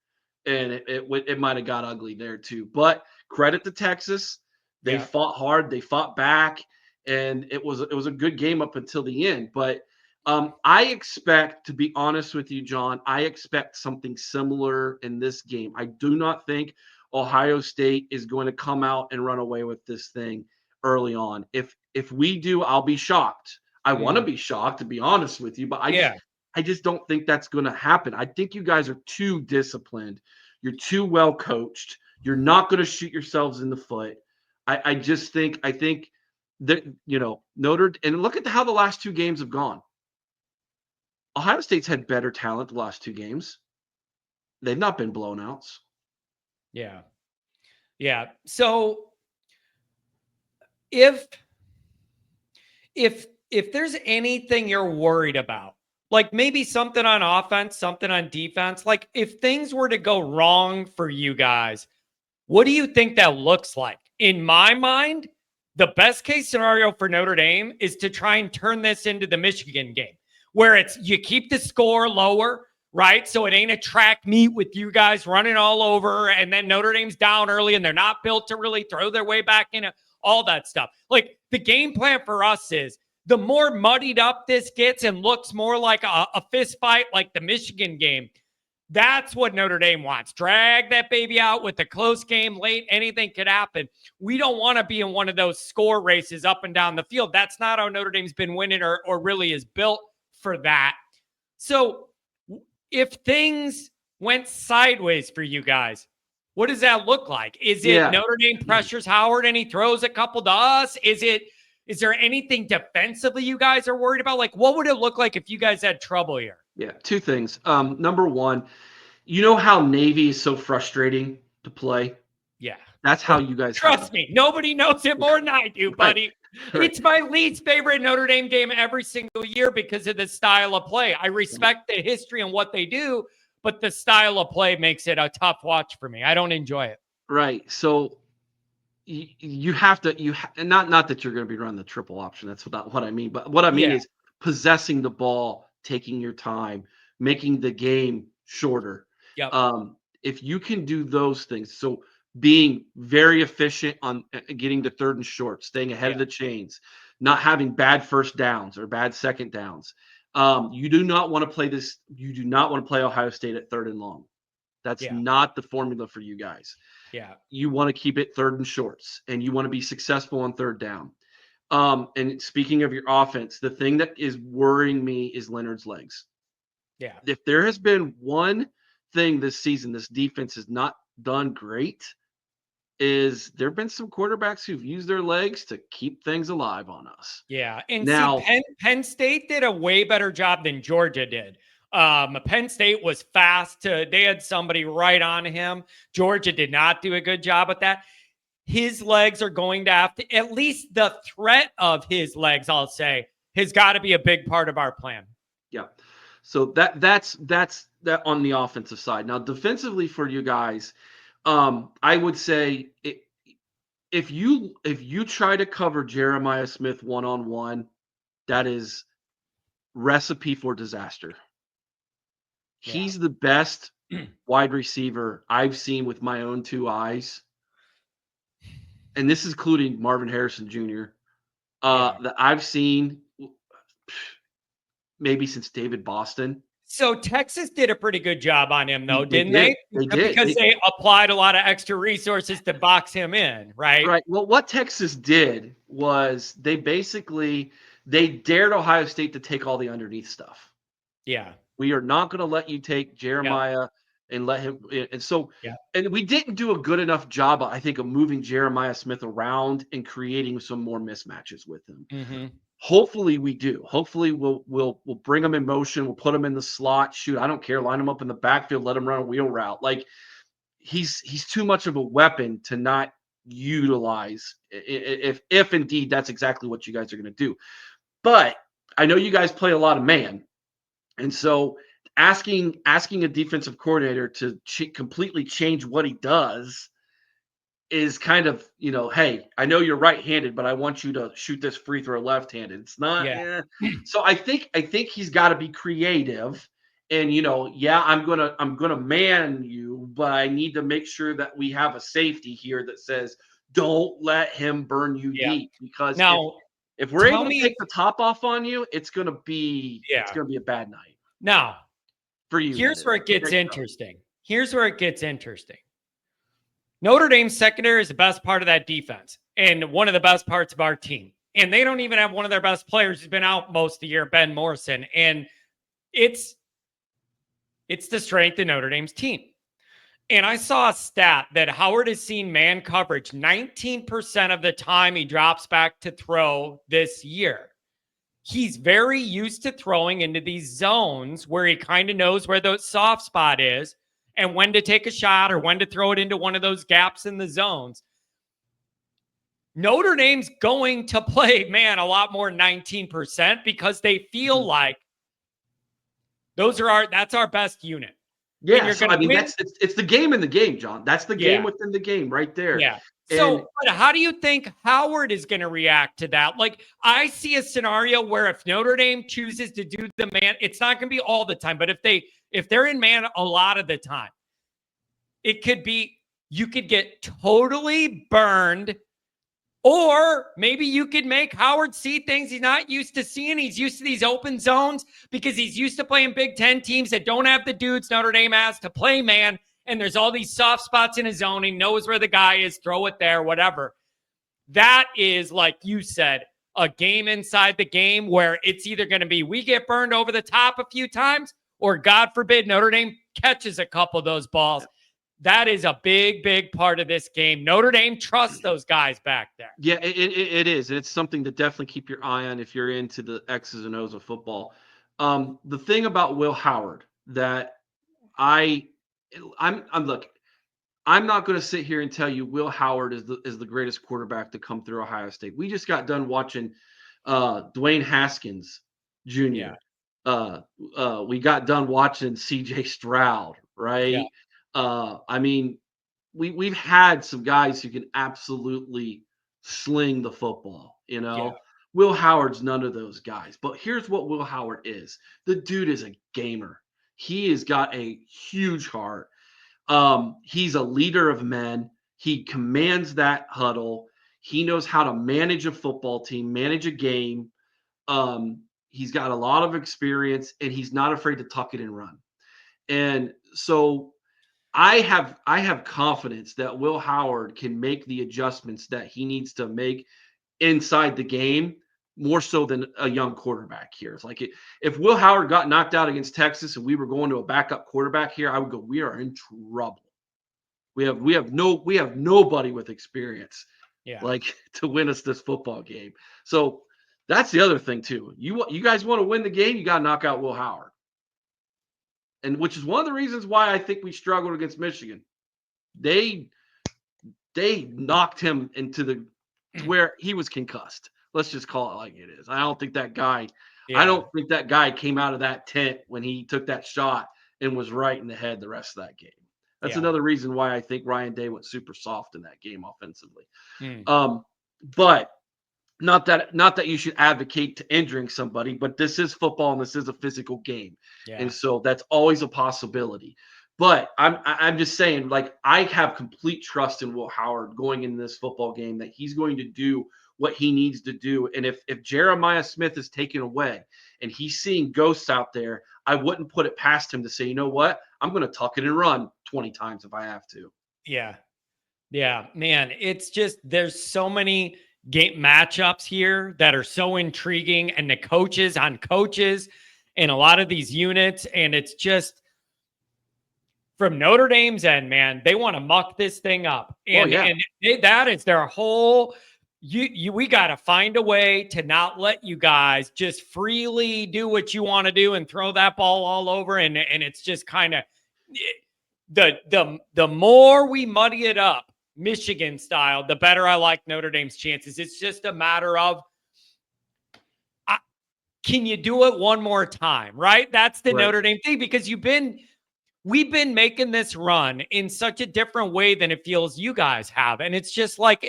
and it might have got ugly there too. But credit to Texas, they yeah, fought hard, they fought back, and it was a good game up until the end. But I expect, to be honest with you, John, I expect something similar in this game. I do not think Ohio State is going to come out and run away with this thing early on. If we do, I'll be shocked. I want to mm, be shocked, to be honest with you, but yeah. I just don't think that's going to happen. I think you guys are too disciplined. You're too well coached. You're not going to shoot yourselves in the foot. I think that Notre, and look at how the last 2 games have gone. Ohio State's had better talent the last 2 games. They've not been blownouts. Yeah. Yeah. So if if there's anything you're worried about, like maybe something on offense, something on defense, like if things were to go wrong for you guys, what do you think that looks like? In my mind, the best case scenario for Notre Dame is to try and turn this into the Michigan game, where it's you keep the score lower, right? So it ain't a track meet with you guys running all over, and then Notre Dame's down early and they're not built to really throw their way back in, all that stuff. Like the game plan for us is the more muddied up this gets and looks more like a fist fight like the Michigan game, that's what Notre Dame wants. Drag that baby out with a close game late. Anything could happen. We don't want to be in one of those score races up and down the field. That's not how Notre Dame's been winning or really is built for that. So if things went sideways for you guys, what does that look like? Is it Yeah. Notre Dame pressures Howard and he throws a couple to us? Is there anything defensively you guys are worried about? Like, what would it look like if you guys had trouble here? Yeah. 2 things. Number one, you know how Navy is so frustrating to play? Yeah. That's how you guys have Trust me, nobody knows it more than I do, right. buddy. Right. It's my least favorite Notre Dame game every single year because of the style of play. I respect the history and what they do, but the style of play makes it a tough watch for me. I don't enjoy it. Right. So you have to and not that you're going to be running the triple option. That's not what I mean. But what I mean Yeah. is possessing the ball, taking your time, making the game shorter. Yep. If you can do those things, so being very efficient on getting to third and short, staying ahead Yeah. of the chains, not having bad first downs or bad second downs. You do not want to play this. You do not want to play Ohio State at third and long. That's Yeah. not the formula for you guys. Yeah. You want to keep it third and shorts, and you want to be successful on third down. And speaking of your offense, the thing that is worrying me is Leonard's legs. Yeah. If there has been one thing this season this defense has not done great, is there have been some quarterbacks who've used their legs to keep things alive on us. Yeah. And see, Now, Penn State did a way better job than Georgia did. Penn State was fast. They had somebody right on him. Georgia did not do a good job at that. His legs are going to have to, at least the threat of his legs, I'll say, has got to be a big part of our plan. yeah. So that's that on the offensive side. Now, defensively for you guys, I would say if you try to cover Jeremiah Smith one-on-one, that is recipe for disaster. Yeah. He's the best wide receiver I've seen with my own 2 eyes. And this is including Marvin Harrison Jr. Yeah. That I've seen maybe since David Boston. So Texas did a pretty good job on him, though, They didn't did. they? They did. Because they applied a lot of extra resources to box him in, right? Right. Well, what Texas did was they dared Ohio State to take all the underneath stuff. Yeah. We are not going to let you take Yep. Jeremiah and let him. And so, Yeah. and we didn't do a good enough job, I think, of moving Jeremiah Smith around and creating some more mismatches with him. Mm-hmm. Hopefully, we do. Hopefully, we'll bring him in motion. We'll put him in the slot. Shoot, I don't care. Line him up in the backfield. Let him run a wheel route. Like he's too much of a weapon to not utilize if indeed that's exactly what you guys are going to do. But I know you guys play a lot of man. And so asking a defensive coordinator to completely change what he does is kind of, hey, I know you're right-handed, but I want you to shoot this free throw left-handed. It's not. Yeah. So I think he's got to be creative. And yeah, I'm gonna man you, but I need to make sure that we have a safety here that says don't let him burn you Yeah. deep, because Now, if we're able tell to me, take the top off on you, it's gonna be a bad night now, for you. here's where it gets interesting. Notre Dame's secondary is the best part of that defense and one of the best parts of our team. And they don't even have one of their best players who's been out most of the year, Ben Morrison. And it's the strength of Notre Dame's team. And I saw a stat that Howard has seen man coverage 19% of the time he drops back to throw this year. He's very used to throwing into these zones where he kind of knows where the soft spot is and when to take a shot or when to throw it into one of those gaps in the zones. Notre Dame's going to play man a lot more 19% because they feel like that's our best unit. Yeah, so I mean it's the game in the game, John. That's the game within the game right there. Yeah. So, but how do you think Howard is going to react to that? Like, I see a scenario where if Notre Dame chooses to do the man, it's not going to be all the time, but if they're in man a lot of the time, it could be you could get totally burned, or maybe you could make Howard see things he's not used to seeing. He's used to these open zones because he's used to playing Big Ten teams that don't have the dudes Notre Dame has to play man. And there's all these soft spots in his zone. He knows where the guy is, throw it there, whatever. That is, like you said, a game inside the game where it's either going to be we get burned over the top a few times, or God forbid Notre Dame catches a couple of those balls. That is a big, big part of this game. Notre Dame trusts those guys back there. Yeah, it is. It's something to definitely keep your eye on if you're into the X's and O's of football. The thing about Will Howard that look, I'm not going to sit here and tell you Will Howard is the greatest quarterback to come through Ohio State. We just got done watching Dwayne Haskins Jr. Yeah. We got done watching CJ Stroud, right? Yeah. I mean, we've had some guys who can absolutely sling the football, Yeah. Will Howard's none of those guys. But here's what Will Howard is. The dude is a gamer. He has got a huge heart. He's a leader of men. He commands that huddle. He knows how to manage a football team, manage a game. He's got a lot of experience, and he's not afraid to tuck it and run. And so I have confidence that Will Howard can make the adjustments that he needs to make inside the game, more so than a young quarterback here. It's like if Will Howard got knocked out against Texas and we were going to a backup quarterback here, I would go, we are in trouble. We have nobody with experience, like to win us this football game. So that's the other thing too. You guys want to win the game, you got to knock out Will Howard. And which is one of the reasons why I think we struggled against Michigan. They knocked him into to where he was concussed. Let's just call it like it is. I don't think that guy came out of that tent when he took that shot and was right in the head the rest of that game. That's another reason why I think Ryan Day went super soft in that game offensively. But not that you should advocate to injuring somebody, but this is football and this is a physical game. And so that's always a possibility. But I'm just saying, like, I have complete trust in Will Howard going in this football game that he's going to do what he needs to do. And if Jeremiah Smith is taken away and he's seeing ghosts out there, I wouldn't put it past him to say, you know what, I'm going to tuck it and run 20 times if I have to. Yeah. Yeah, man, it's just there's so many game matchups here that are so intriguing, and the coaches on coaches in a lot of these units, and it's just from Notre Dame's end, man, they want to muck this thing up, Well, yeah. and that is their whole. We got to find a way to not let you guys just freely do what you want to do and throw that ball all over, and it's just kind of the more we muddy it up Michigan style, the better I like Notre Dame's chances. It's just a matter of, can you do it one more time, right? That's the Right. Notre Dame thing, because we've been making this run in such a different way than it feels you guys have. And it's just like,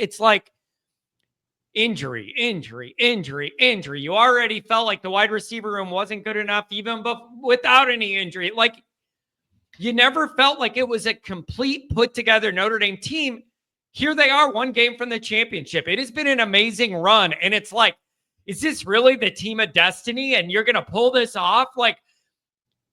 injury. You already felt like the wide receiver room wasn't good enough, even without any injury. Like, you never felt like it was a complete put together Notre Dame team. Here they are, one game from the championship. It has been an amazing run. And it's like, is this really the team of destiny? And you're going to pull this off? Like,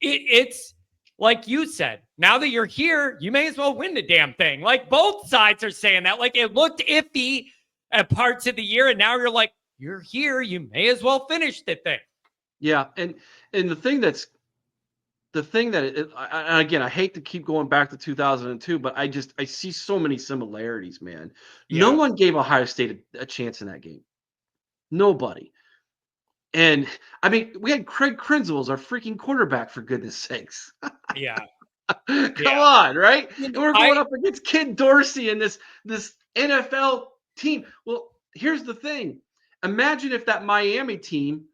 it's like you said, now that you're here, you may as well win the damn thing. Like, both sides are saying that. Like, it looked iffy at parts of the year, and now you're like, you're here, you may as well finish the thing. Yeah. And the thing that again, I hate to keep going back to 2002, but I see so many similarities, man. No one gave Ohio State a chance in that game. Nobody. And I mean, we had Craig Krenzel as our freaking quarterback, for goodness sakes. Yeah. Come on, right? And we're going up against Kid Dorsey and this NFL team. Well, here's the thing. Imagine if that Miami team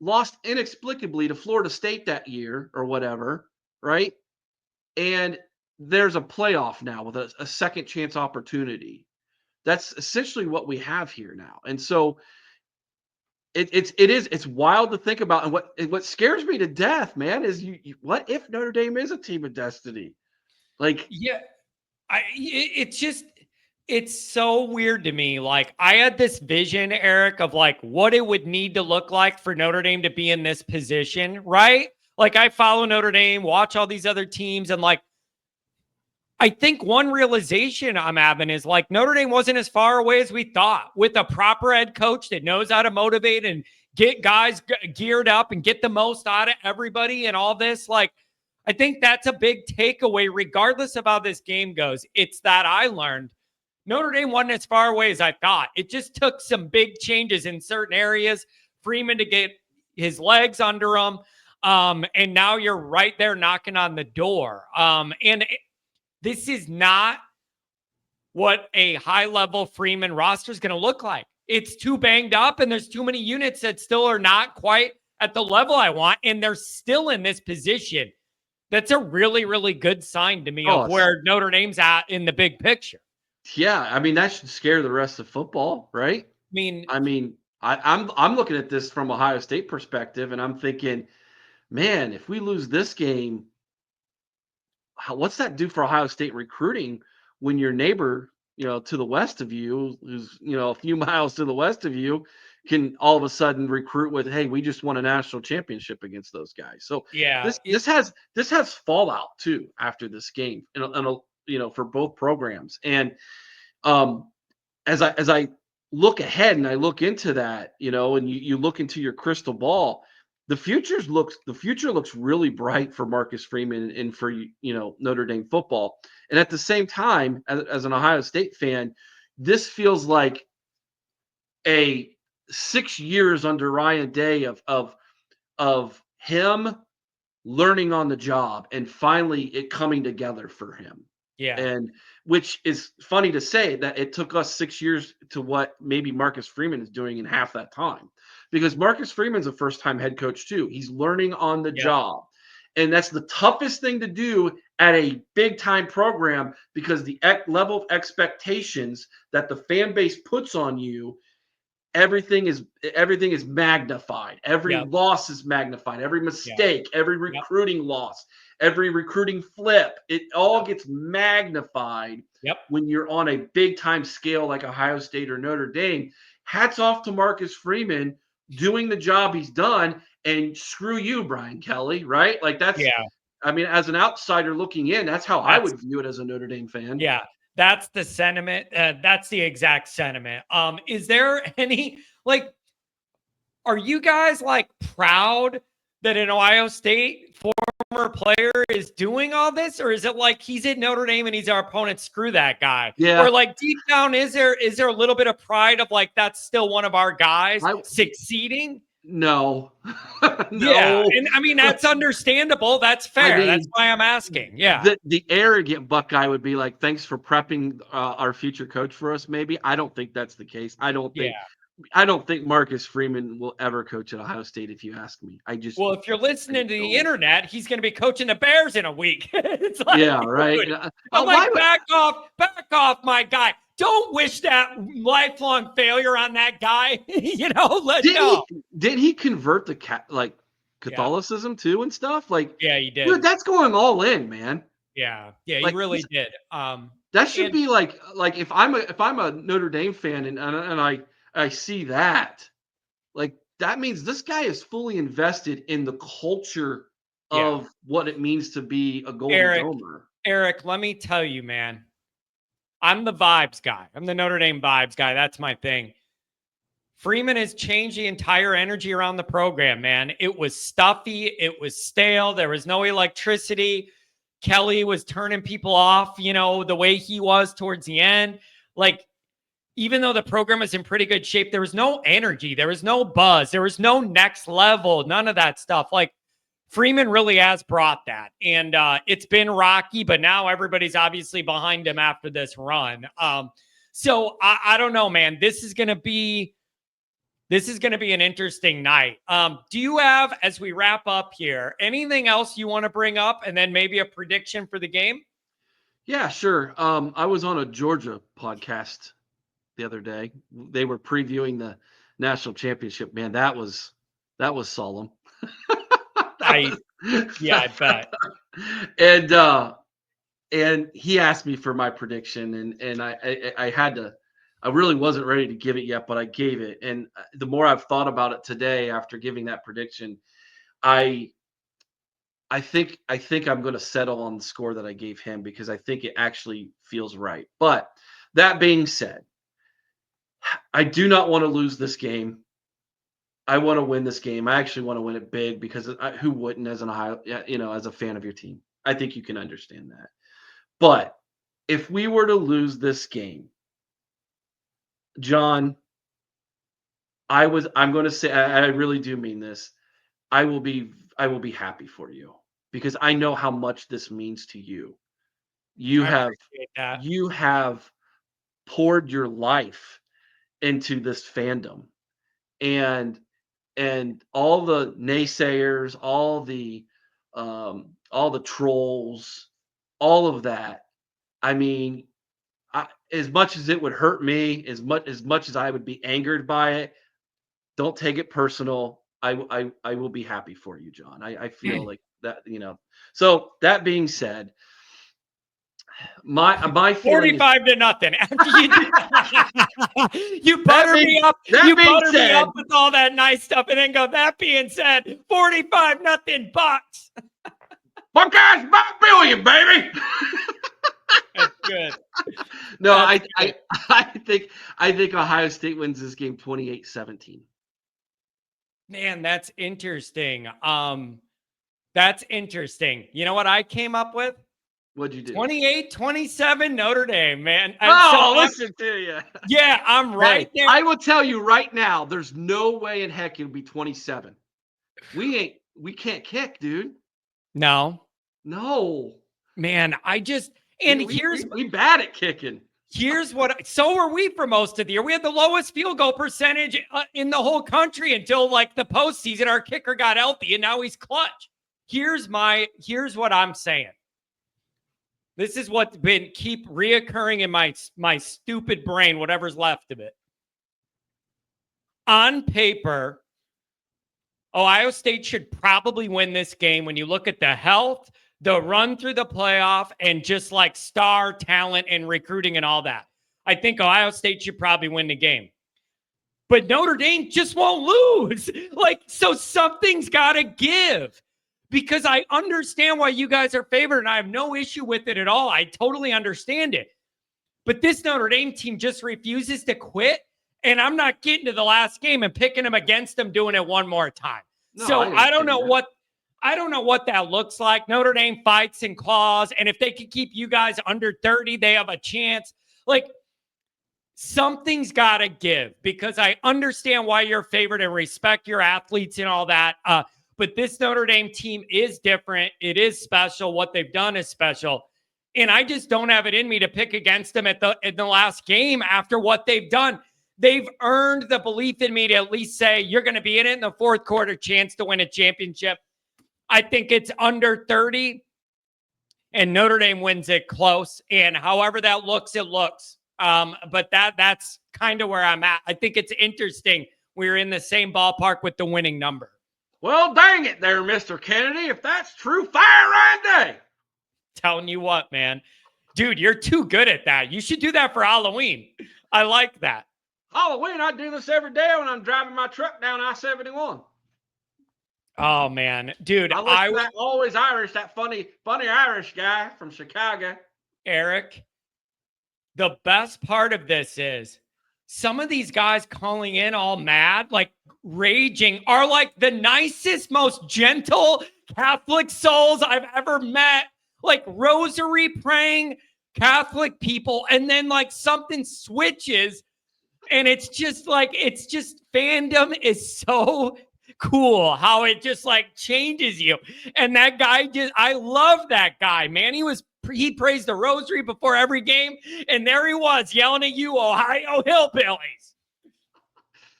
lost inexplicably to Florida State that year or whatever, right? And there's a playoff now with a second chance opportunity. That's essentially what we have here now. And so it's wild to think about. And what scares me to death, man, is what if Notre Dame is a team of destiny? Like, yeah, it's so weird to me. Like, I had this vision, Eric, of like what it would need to look like for Notre Dame to be in this position, right? Like, I follow Notre Dame, watch all these other teams, and like, I think one realization I'm having is like Notre Dame wasn't as far away as we thought, with a proper head coach that knows how to motivate and get guys geared up and get the most out of everybody and all this. Like, I think that's a big takeaway, regardless of how this game goes. It's that I learned Notre Dame wasn't as far away as I thought. It just took some big changes in certain areas. Freeman to get his legs under him. And now you're right there knocking on the door. This is not what a high-level Freeman roster is going to look like. It's too banged up, and there's too many units that still are not quite at the level I want, and they're still in this position. That's a really, really good sign to me of where Notre Dame's at in the big picture. Yeah, I mean, that should scare the rest of football, right? I'm looking at this from Ohio State perspective, and I'm thinking, man, if we lose this game, what's that do for Ohio State recruiting when your neighbor, to the west of you, who's, a few miles to the west of you, can all of a sudden recruit with, hey, we just won a national championship against those guys. So yeah, this has fallout too after this game, for both programs. And as I look ahead and I look into that, and you look into your crystal ball, the future looks really bright for Marcus Freeman and for Notre Dame football. And at the same time, as an Ohio State fan, this feels like a 6 years under Ryan Day of him learning on the job and finally it coming together for him. Yeah. And which is funny to say that it took us 6 years to what maybe Marcus Freeman is doing in half that time, because Marcus Freeman's a first-time head coach too. He's learning on the job. And that's the toughest thing to do at a big-time program, because the level of expectations that the fan base puts on you, everything is magnified. Every loss is magnified. Every mistake, every recruiting loss, every recruiting flip. It all gets magnified Yep. when you're on a big time scale like Ohio State or Notre Dame. Hats off to Marcus Freeman doing the job he's done, and screw you, Brian Kelly, right? Like that's, Yeah. I mean, as an outsider looking in, that's how I That's would view it as a Notre Dame fan. Yeah, that's the sentiment. That's the exact sentiment. Is there any like, are you guys like proud that an Ohio State former player is doing all this, or is it like he's at Notre Dame and he's our opponent? Screw that guy. Yeah. Or like deep down, is there a little bit of pride of like that's still one of our guys succeeding? No. Yeah, No. and I mean that's understandable. That's I fair. That's mean, why I'm asking. Yeah. the arrogant Buckeye would be like, thanks for prepping our future coach for us. Maybe I don't think that's the case. Yeah. I don't think Marcus Freeman will ever coach at Ohio State. If you ask me, Well, if you're listening to the internet, he's going to be coaching the Bears in a week. It's like, yeah, right. Dude, I'm like, back off, my guy. Don't wish that lifelong failure on that guy. Did he convert the Catholicism too and stuff? Like, yeah, he did. Dude, that's going all in, man. Yeah, he really did. That should be like if I'm a Notre Dame fan and I see that, like that means this guy is fully invested in the culture of what it means to be a Golden Domer. Eric, let me tell you, man, I'm the vibes guy. I'm the Notre Dame vibes guy. That's my thing. Freeman has changed the entire energy around the program, man. It was stuffy. It was stale. There was no electricity. Kelly was turning people off, the way he was towards the end. Like, even though the program is in pretty good shape, there was no energy. There was no buzz. There was no next level. None of that stuff. Like, Freeman really has brought that. And it's been rocky, but now everybody's obviously behind him after this run. So I don't know, man. This is going to be an interesting night. Do you have, as we wrap up here, anything else you want to bring up and then maybe a prediction for the game? Yeah, sure. I was on a Georgia podcast the other day. They were previewing the national championship. Man, that was solemn. I bet. And he asked me for my prediction, and I had to. I really wasn't ready to give it yet, but I gave it. And the more I've thought about it today after giving that prediction, I think I'm going to settle on the score that I gave him because I think it actually feels right. But that being said, I do not want to lose this game. I want to win this game. I actually want to win it big because who wouldn't as as a fan of your team? I think you can understand that. But if we were to lose this game, John, I'm going to say, I really do mean this. I will be happy for you because I know how much this means to you. You have poured your life into this fandom, and all the naysayers, all the trolls, all of that. I mean, as much as it would hurt me, as much as I would be angered by it, don't take it personal. I will be happy for you, John. I feel like that, So that being said, my feeling 45-0. You butter me up. You butter me up with all that nice stuff, and then go. That being said, 45-0 Bucks. Buckeyes by a billion, baby. That's good. No, I think Ohio State wins this game 28-17. Man, that's interesting. That's interesting. You know what I came up with? What'd you do? 28-27 Notre Dame, man. Listen to you. Yeah, I'm right there. I will tell you right now, there's no way in heck it'll be 27. We can't kick, dude. No. Man, we bad at kicking. So were we for most of the year. We had the lowest field goal percentage in the whole country until like the postseason. Our kicker got healthy and now he's clutch. Here's what I'm saying. This is what's been keep reoccurring in my stupid brain, whatever's left of it. On paper, Ohio State should probably win this game when you look at the health, the run through the playoff and just like star talent and recruiting and all that. I think Ohio State should probably win the game. But Notre Dame just won't lose. Like, so something's got to give, because I understand why you guys are favored and I have no issue with it at all. I totally understand it. But this Notre Dame team just refuses to quit. And I'm not getting to the last game and picking them against them doing it one more time. No, So I don't know that. I don't know what that looks like. Notre Dame fights and claws. And if they can keep you guys under 30, they have a chance. Like, something's got to give, because I understand why you're favored and respect your athletes and all that. But this Notre Dame team is different. It is special. What they've done is special. And I just don't have it in me to pick against them in the last game after what they've done. They've earned the belief in me to at least say, you're going to be in it in the fourth quarter, chance to win a championship. I think it's under 30, and Notre Dame wins it close. And however that looks, it looks. But that's kind of where I'm at. I think it's interesting. We're in the same ballpark with the winning number. Well, dang it there, Mr. Kennedy. If that's true, fire Ryan Day. Telling you what, man. Dude, you're too good at that. You should do that for Halloween. I like that. Halloween, I do this every day when I'm driving my truck down I-71. Oh, man. Dude, I that Always Irish, that funny Irish guy from Chicago. Eric, the best part of this is some of these guys calling in all mad, like raging, are like the nicest, most gentle Catholic souls I've ever met. Like rosary praying Catholic people. And then like something switches and it's just fandom is so cool how it just like changes you. And that guy I love that guy, man. He prays the rosary before every game, and there he was yelling at you, Ohio hillbillies.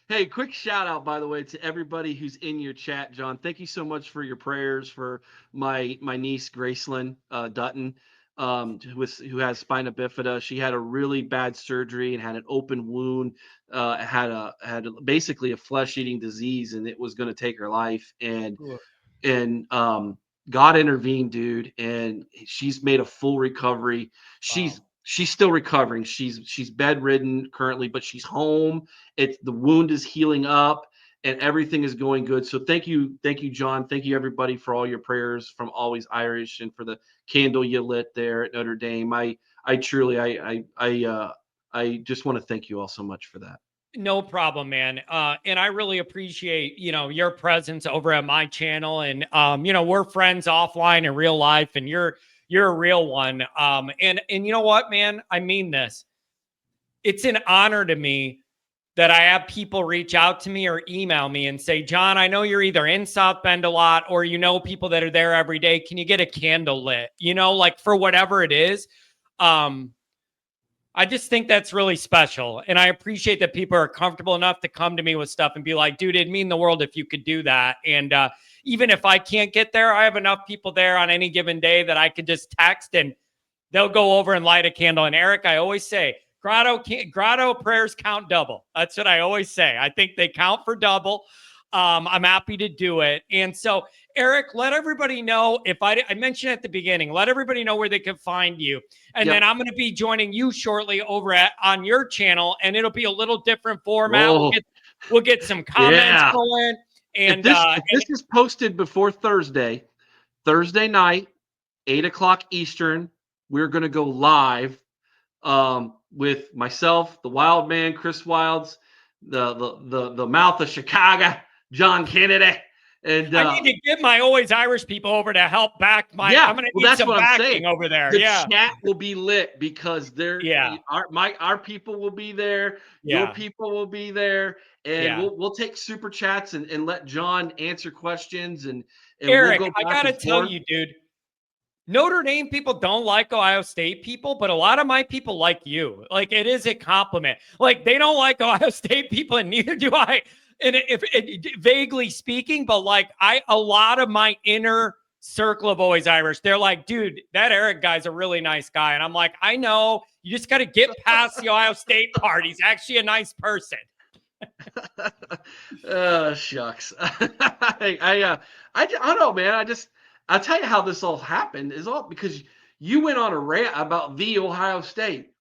Hey, quick shout out, by the way, to everybody who's in your chat, John. Thank you so much for your prayers for my niece, Gracelyn Dutton, who has spina bifida. She had a really bad surgery and had an open wound, had basically a flesh-eating disease, and it was going to take her life. And God intervened, dude, and she's made a full recovery. She's still recovering. She's bedridden currently, but she's home. The wound is healing up and everything is going good. So thank you, John. Thank you, everybody, for all your prayers from Always Irish and for the candle you lit there at Notre Dame. I truly just want to thank you all so much for that. No problem, man. And I really appreciate, your presence over at my channel. And, we're friends offline in real life, and you're a real one. And you know what, man? I mean this. It's an honor to me that I have people reach out to me or email me and say, John, I know you're either in South Bend a lot or people that are there every day. Can you get a candle lit? Like for whatever it is. I just think that's really special. And I appreciate that people are comfortable enough to come to me with stuff and be like, dude, it'd mean the world if you could do that. And even if I can't get there, I have enough people there on any given day that I could just text and they'll go over and light a candle. And Eric, I always say, grotto prayers count double. That's what I always say. I think they count for double. I'm happy to do it. And so, Eric, let everybody know, if I mentioned at the beginning, let everybody know where they can find you. And then I'm going to be joining you shortly over on your channel, and it'll be a little different format. We'll get some comments going. And if this is posted before Thursday night, 8:00 Eastern, we're going to go live with myself, the Wild Man, Chris Wilds, the mouth of Chicago, John Kennedy. And I need to get my Always Irish people over to help back my. I'm going to need some backing over there. The chat will be lit because our people will be there. Your people will be there, and we'll take super chats and let John answer questions. And Eric, we'll go back I got to tell you, dude. Notre Dame people don't like Ohio State people, but a lot of my people like you. Like, it is a compliment. Like, they don't like Ohio State people, and neither do I. And vaguely speaking, but like a lot of my inner circle of Always Irish, they're like, dude, that Eric guy's a really nice guy. And I'm like, I know, you just got to get past the Ohio State part. He's actually a nice person. Shucks. I don't know, man. I'll tell you how this all happened is all because you went on a rant about the Ohio State.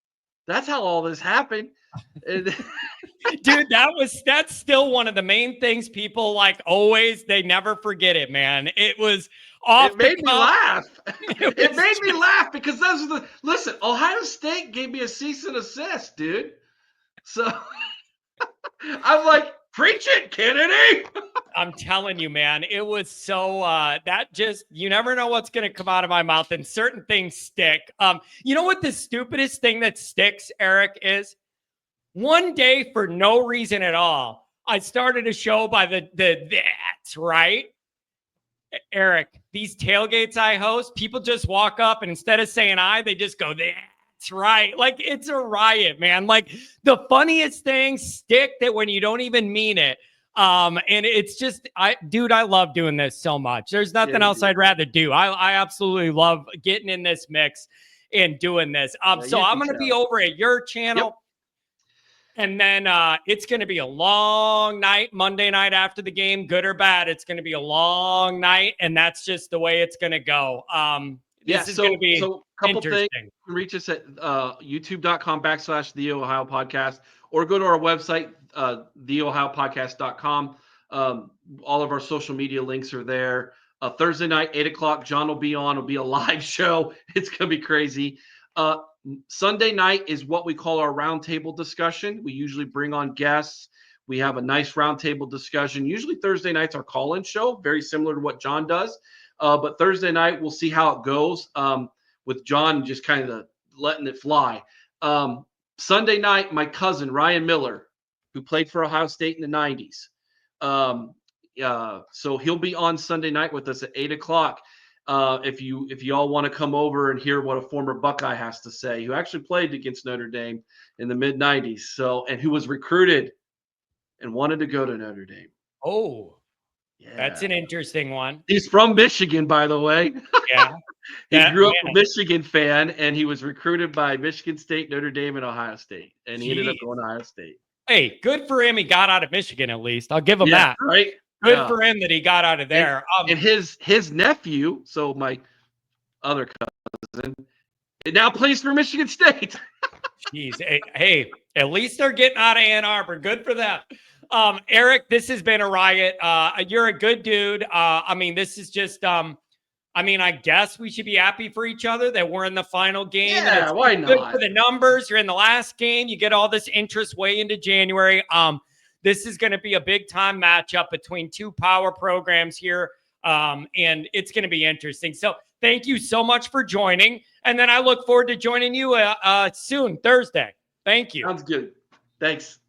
That's how all this happened. And Dude, that's still one of the main things people like always, they never forget it, man. It was off it the made me cuff. laugh. It It was made me laugh because those are the listen. Ohio State gave me a cease and assist, dude. So I'm like, preach it, Kennedy. I'm telling you, man, it was so that just you never know what's gonna come out of my mouth, and certain things stick. You know what the stupidest thing that sticks, Eric, is one day for no reason at all. I started a show by the that's right. Eric, these tailgates I host, people just walk up and instead of saying they just go, that's right. Like it's a riot, man. Like the funniest things stick that when you don't even mean it. And it's just, dude, I love doing this so much. There's nothing else I'd rather do. I absolutely love getting in this mix and doing this. So You I'm can going to be tell. over at your channel. Yep. And then it's going to be a long night, Monday night after the game, good or bad. It's going to be a long night, and that's just the way it's going to go. This is going to be so a couple things. interesting. Reach us at youtube.com/the Ohio Podcast, or go to our website, theohiopodcast.com. All of our social media links are there. Thursday night, 8:00, John will be on. It'll be a live show. It's going to be crazy. Sunday night is what we call our roundtable discussion. We usually bring on guests. We have a nice roundtable discussion. Usually Thursday night's our call-in show, very similar to what John does. But Thursday night, we'll see how it goes with John just kind of letting it fly. Sunday night, my cousin, Ryan Miller, who played for Ohio State in the 90s. So he'll be on Sunday night with us at 8:00. If you all want to come over and hear what a former Buckeye has to say, who actually played against Notre Dame in the mid 90s. So, and who was recruited and wanted to go to Notre Dame. Oh, yeah, that's an interesting one. He's from Michigan, by the way. Yeah. He grew up a Michigan fan, and he was recruited by Michigan State, Notre Dame, and Ohio State. And he ended up going to Ohio State. Hey, good for him. He got out of Michigan at least. I'll give him that. Right? Good for him that he got out of there. And his nephew, so my other cousin, it now plays for Michigan State. Jeez. Hey, at least they're getting out of Ann Arbor. Good for them. Eric, this has been a riot. You're a good dude. I mean, this is just I guess we should be happy for each other that we're in the final game. Yeah, and it's why good not? for the numbers. You're in the last game. You get all this interest way into January. This is going to be a big time matchup between two power programs here. And it's going to be interesting. So thank you so much for joining. And then I look forward to joining you soon, Thursday. Thank you. Sounds good. Thanks.